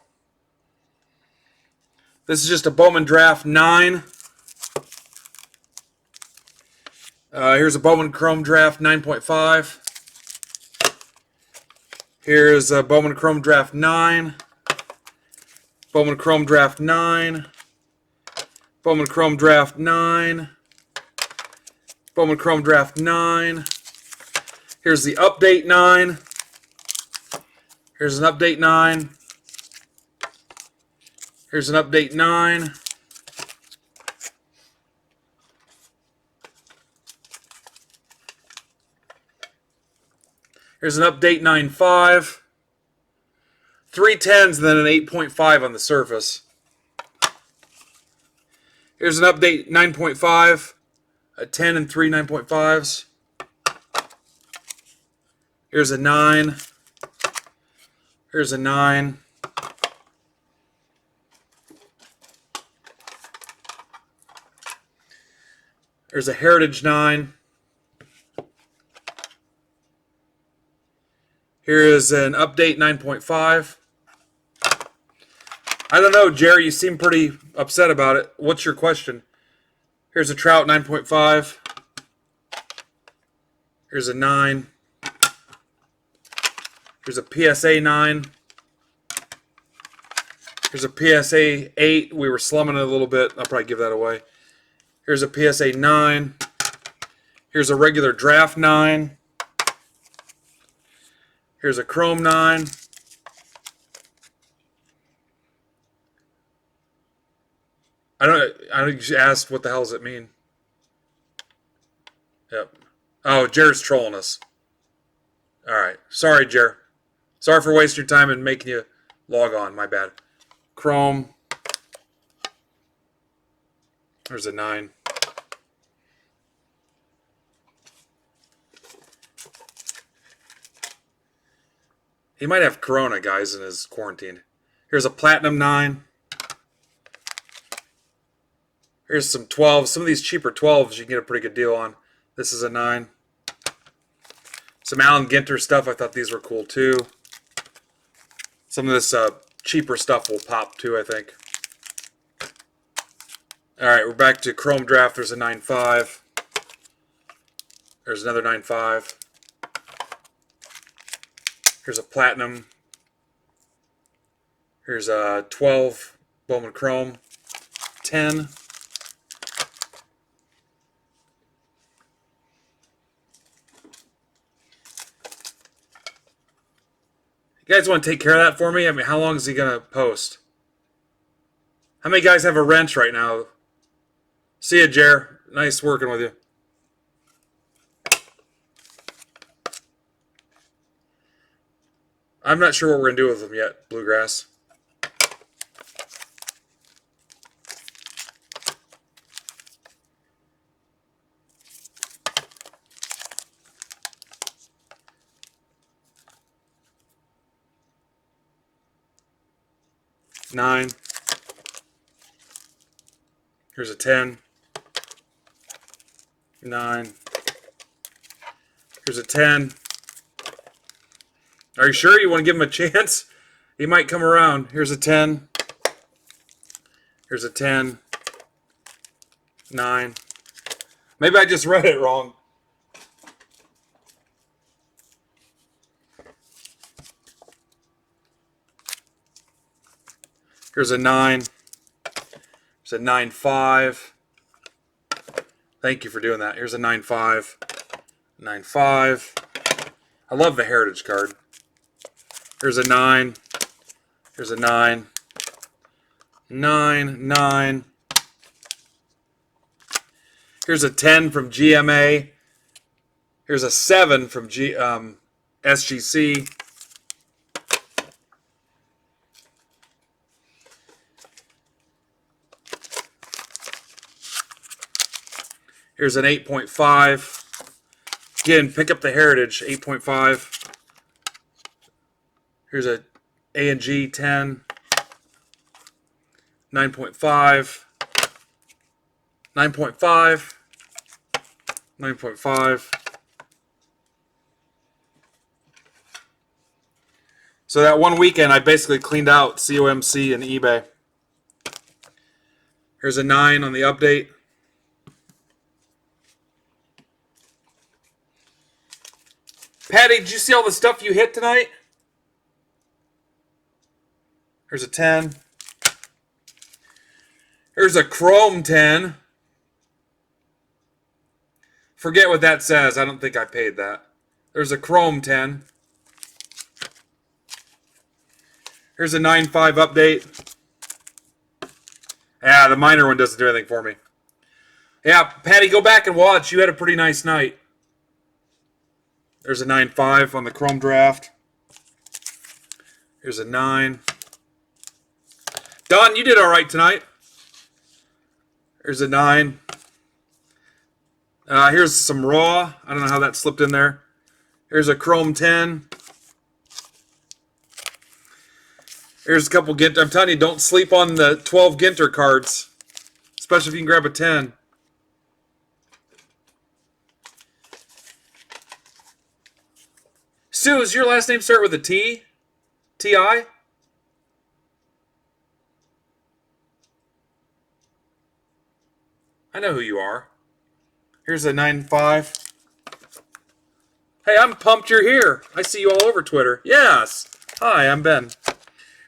This is just a Bowman Draft 9. Here's a Bowman Chrome Draft 9.5. Here's a Bowman Chrome Draft 9. Bowman Chrome Draft 9. Bowman Chrome Draft 9. Bowman Chrome Draft 9. Here's the Update 9. Here's an Update 9. Here's an Update 9. Here's an Update 9.5. 3 10s and then an 8.5 on the surface. Here's an Update 9.5. A 10 and 3 9.5s. Here's a 9. Here's a 9. There's a Heritage 9. Here is an Update 9.5. I don't know, Jerry. You seem pretty upset about it. What's your question? Here's a Trout 9.5. Here's a 9. Here's a PSA 9. Here's a PSA 8. We were slumming it a little bit. I'll probably give that away. Here's a PSA 9. Here's a regular draft 9. Here's a Chrome 9. I just asked what the hell does it mean? Yep. Oh, Jared's trolling us. All right. Sorry, Jared. Sorry for wasting your time and making you log on. My bad. Chrome. There's a 9. He might have Corona, guys, in his quarantine. Here's a Platinum 9. Here's some 12s. Some of these cheaper 12s you can get a pretty good deal on. This is a 9. Some Allen Ginter stuff. I thought these were cool too. Some of this cheaper stuff will pop too, I think. All right, we're back to Chrome Draft. There's a 9.5. There's another 9.5. Here's a Platinum. Here's a 12 Bowman Chrome. 10. You guys want to take care of that for me? I mean, how long is he going to post? How many guys have a wrench right now? See you, Jer. Nice working with you. I'm not sure what we're going to do with them yet, Bluegrass. Nine. Here's a 10. 9. Here's a 10. Are you sure you want to give him a chance? He might come around. Here's a 10. Here's a 10. 9. Maybe I just read it wrong. Here's a 9. Here's a 9.5. Thank you for doing that. Here's a 9.5. 9.5. I love the Heritage card. Here's a 9. Here's a 9. 9. 9. Here's a 10 from GMA. Here's a 7 from SGC. Here's an 8.5. Again, pick up the Heritage, 8.5. Here's a A&G 10. 9.5. 9.5. 9.5. So that one weekend, I basically cleaned out COMC and eBay. Here's a 9 on the update. Patty, did you see all the stuff you hit tonight? Here's a 10. Here's a Chrome 10. Forget what that says. I don't think I paid that. There's a Chrome 10. Here's a 9.5 update. Yeah, the minor one doesn't do anything for me. Yeah, Patty, go back and watch. You had a pretty nice night. There's a 9.5 on the Chrome Draft. Here's a 9. Don, you did all right tonight. Here's a 9. Here's some raw. I don't know how that slipped in there. Here's a Chrome 10. Here's a couple Ginter. I'm telling you, don't sleep on the 12 Ginter cards, especially if you can grab a 10. Stu, does your last name start with a T? T-I? I know who you are. Here's a 9.5. Hey, I'm pumped you're here. I see you all over Twitter. Yes. Hi, I'm Ben.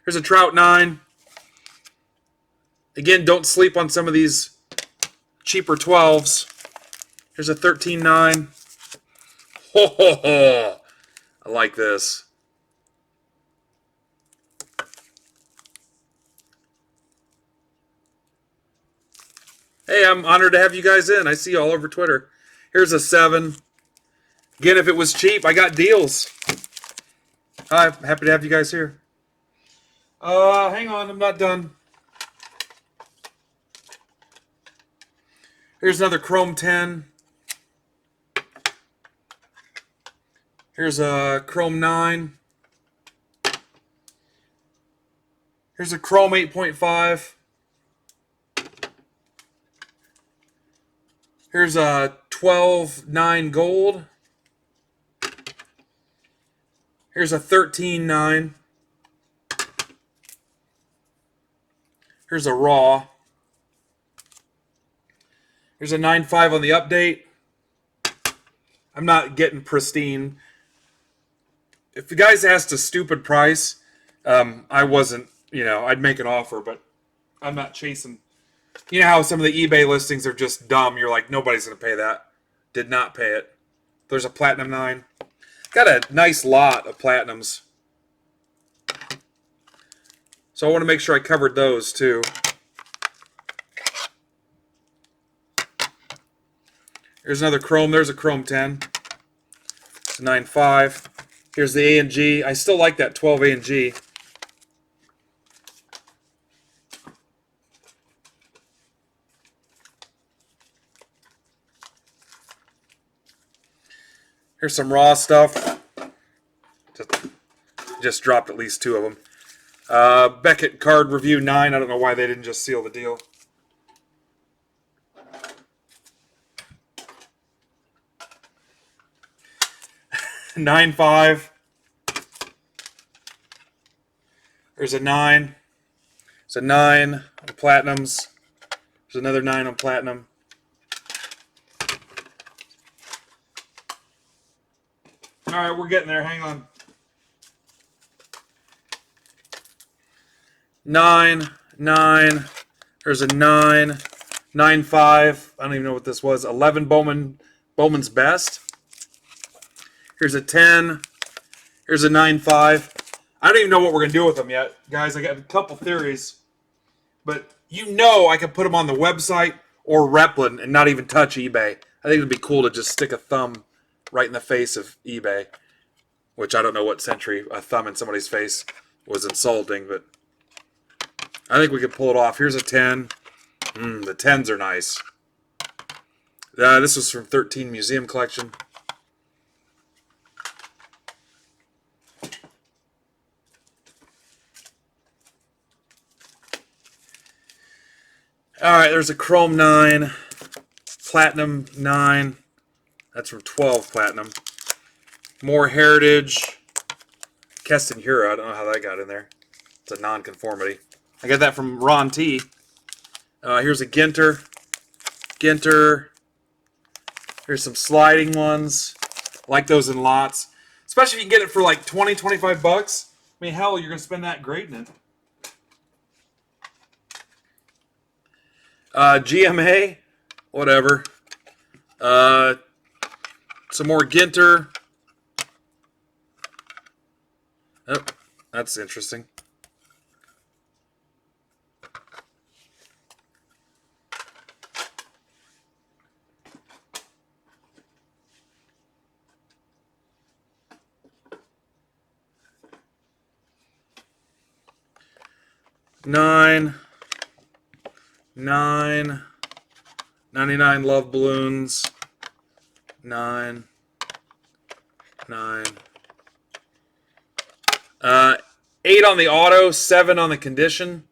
Here's a Trout 9. Again, don't sleep on some of these cheaper 12s. Here's a 13.9. Ho, ho, ho. I like this. Hey, I'm honored to have you guys in. I see you all over Twitter. Here's a 7. Again, if it was cheap, I got deals. Hi, happy to have you guys here. Hang on, I'm not done. Here's another Chrome 10. Here's a Chrome 9. Here's a Chrome 8.5. Here's a 12.9 gold. Here's a 13.9. Here's a raw. Here's a 9.5 on the update. I'm not getting pristine. If the guys asked a stupid price, I wasn't, I'd make an offer, but I'm not chasing. You know how some of the eBay listings are just dumb. You're like, nobody's going to pay that. Did not pay it. There's a Platinum 9. Got a nice lot of Platinums. So I want to make sure I covered those too. Here's another Chrome. There's a Chrome 10. It's a 9.5. Here's the A and G. I still like that 12 A and G. Here's some raw stuff. Just dropped at least 2 of them. Beckett card review 9. I don't know why they didn't just seal the deal. $9.5. There's a 9. There's a 9 on Platinums. There's another 9 on Platinum. All right, we're getting there. Hang on. 9, 9. There's a 9. 9.5. I don't even know what this was. 11 Bowman's best. Here's a 10. Here's a 9.5. I don't even know what we're going to do with them yet. Guys, I got a couple theories. But I could put them on the website or Replin and not even touch eBay. I think it would be cool to just stick a thumb right in the face of eBay. Which I don't know what century a thumb in somebody's face was insulting, but I think we could pull it off. Here's a 10. The 10s are nice. This was from 13 Museum Collection. All right, there's a Chrome 9, Platinum 9. That's from 12 Platinum. More Heritage. Keston Hura. I don't know how that got in there. It's a non-conformity. I got that from Ron T. Here's a Ginter. Here's some sliding ones. I like those in lots. Especially if you can get it for like 20, 25 bucks. I mean, hell, you're going to spend that grading it. GMA. Whatever. Some more Ginter. Oh, that's interesting. Nine, 99 love balloons. 9. 8 on the auto, 7 on the condition.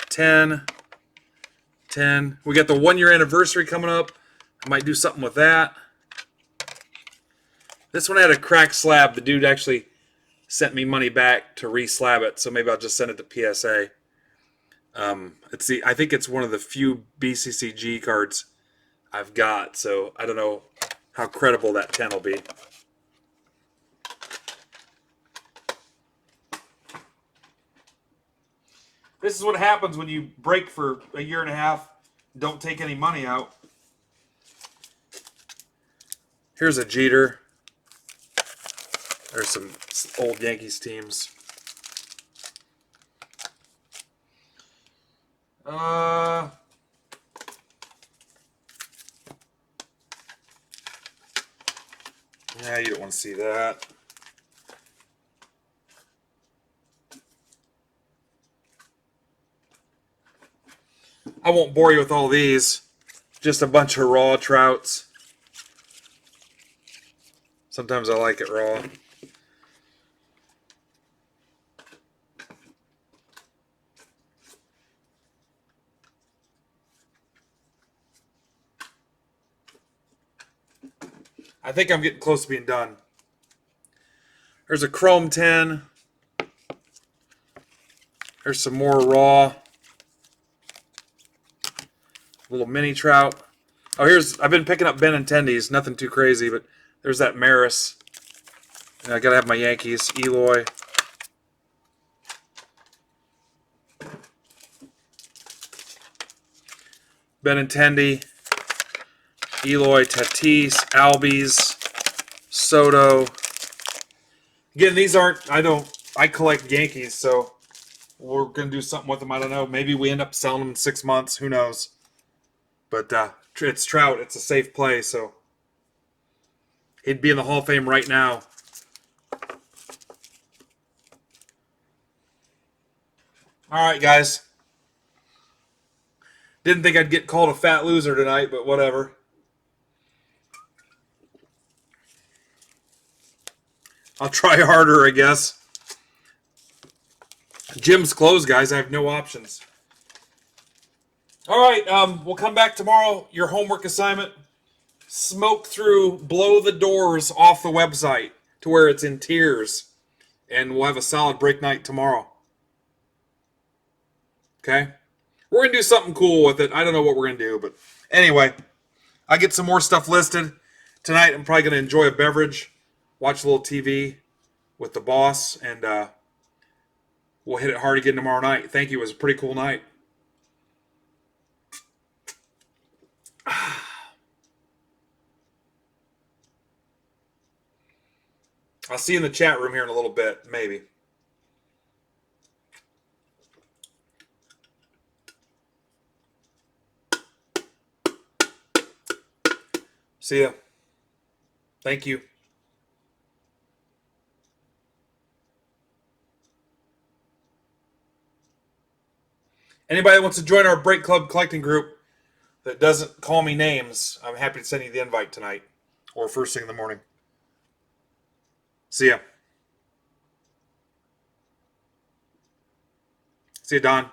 10. We got the 1-year anniversary coming up. I might do something with that. This one had a cracked slab. The dude actually sent me money back to re-slab it, so maybe I'll just send it to PSA. I think it's one of the few BCCG cards I've got, so I don't know how credible that 10 will be. This is what happens when you break for a year and a half, don't take any money out. Here's a Jeter. There's some old Yankees teams. Yeah, you don't want to see that. I won't bore you with all these. Just a bunch of raw Trouts. Sometimes I like it raw. I think I'm getting close to being done. There's a Chrome 10. There's some more raw. Little mini Trout. Oh, I've been picking up Benintendi's. Nothing too crazy, but there's that Maris. And I gotta have my Yankees. Eloy. Benintendi. Eloy, Tatis, Albies, Soto. Again, these aren't, I collect Yankees, so we're going to do something with them. I don't know. Maybe we end up selling them in 6 months. Who knows? But it's Trout. It's a safe play, so he'd be in the Hall of Fame right now. All right, guys. Didn't think I'd get called a fat loser tonight, but whatever. I'll try harder, I guess. Gym's closed, guys. I have no options. All right, we'll come back tomorrow. Your homework assignment: smoke through, blow the doors off the website to where it's in tears, and we'll have a solid break night tomorrow. Okay? We're going to do something cool with it. I don't know what we're going to do, but anyway, I get some more stuff listed. Tonight, I'm probably going to enjoy a beverage, watch a little TV with the boss, and we'll hit it hard again tomorrow night. Thank you. It was a pretty cool night. I'll see you in the chat room here in a little bit, maybe. See ya. Thank you. Anybody that wants to join our Break Club collecting group that doesn't call me names, I'm happy to send you the invite tonight or first thing in the morning. See ya. See you, Don.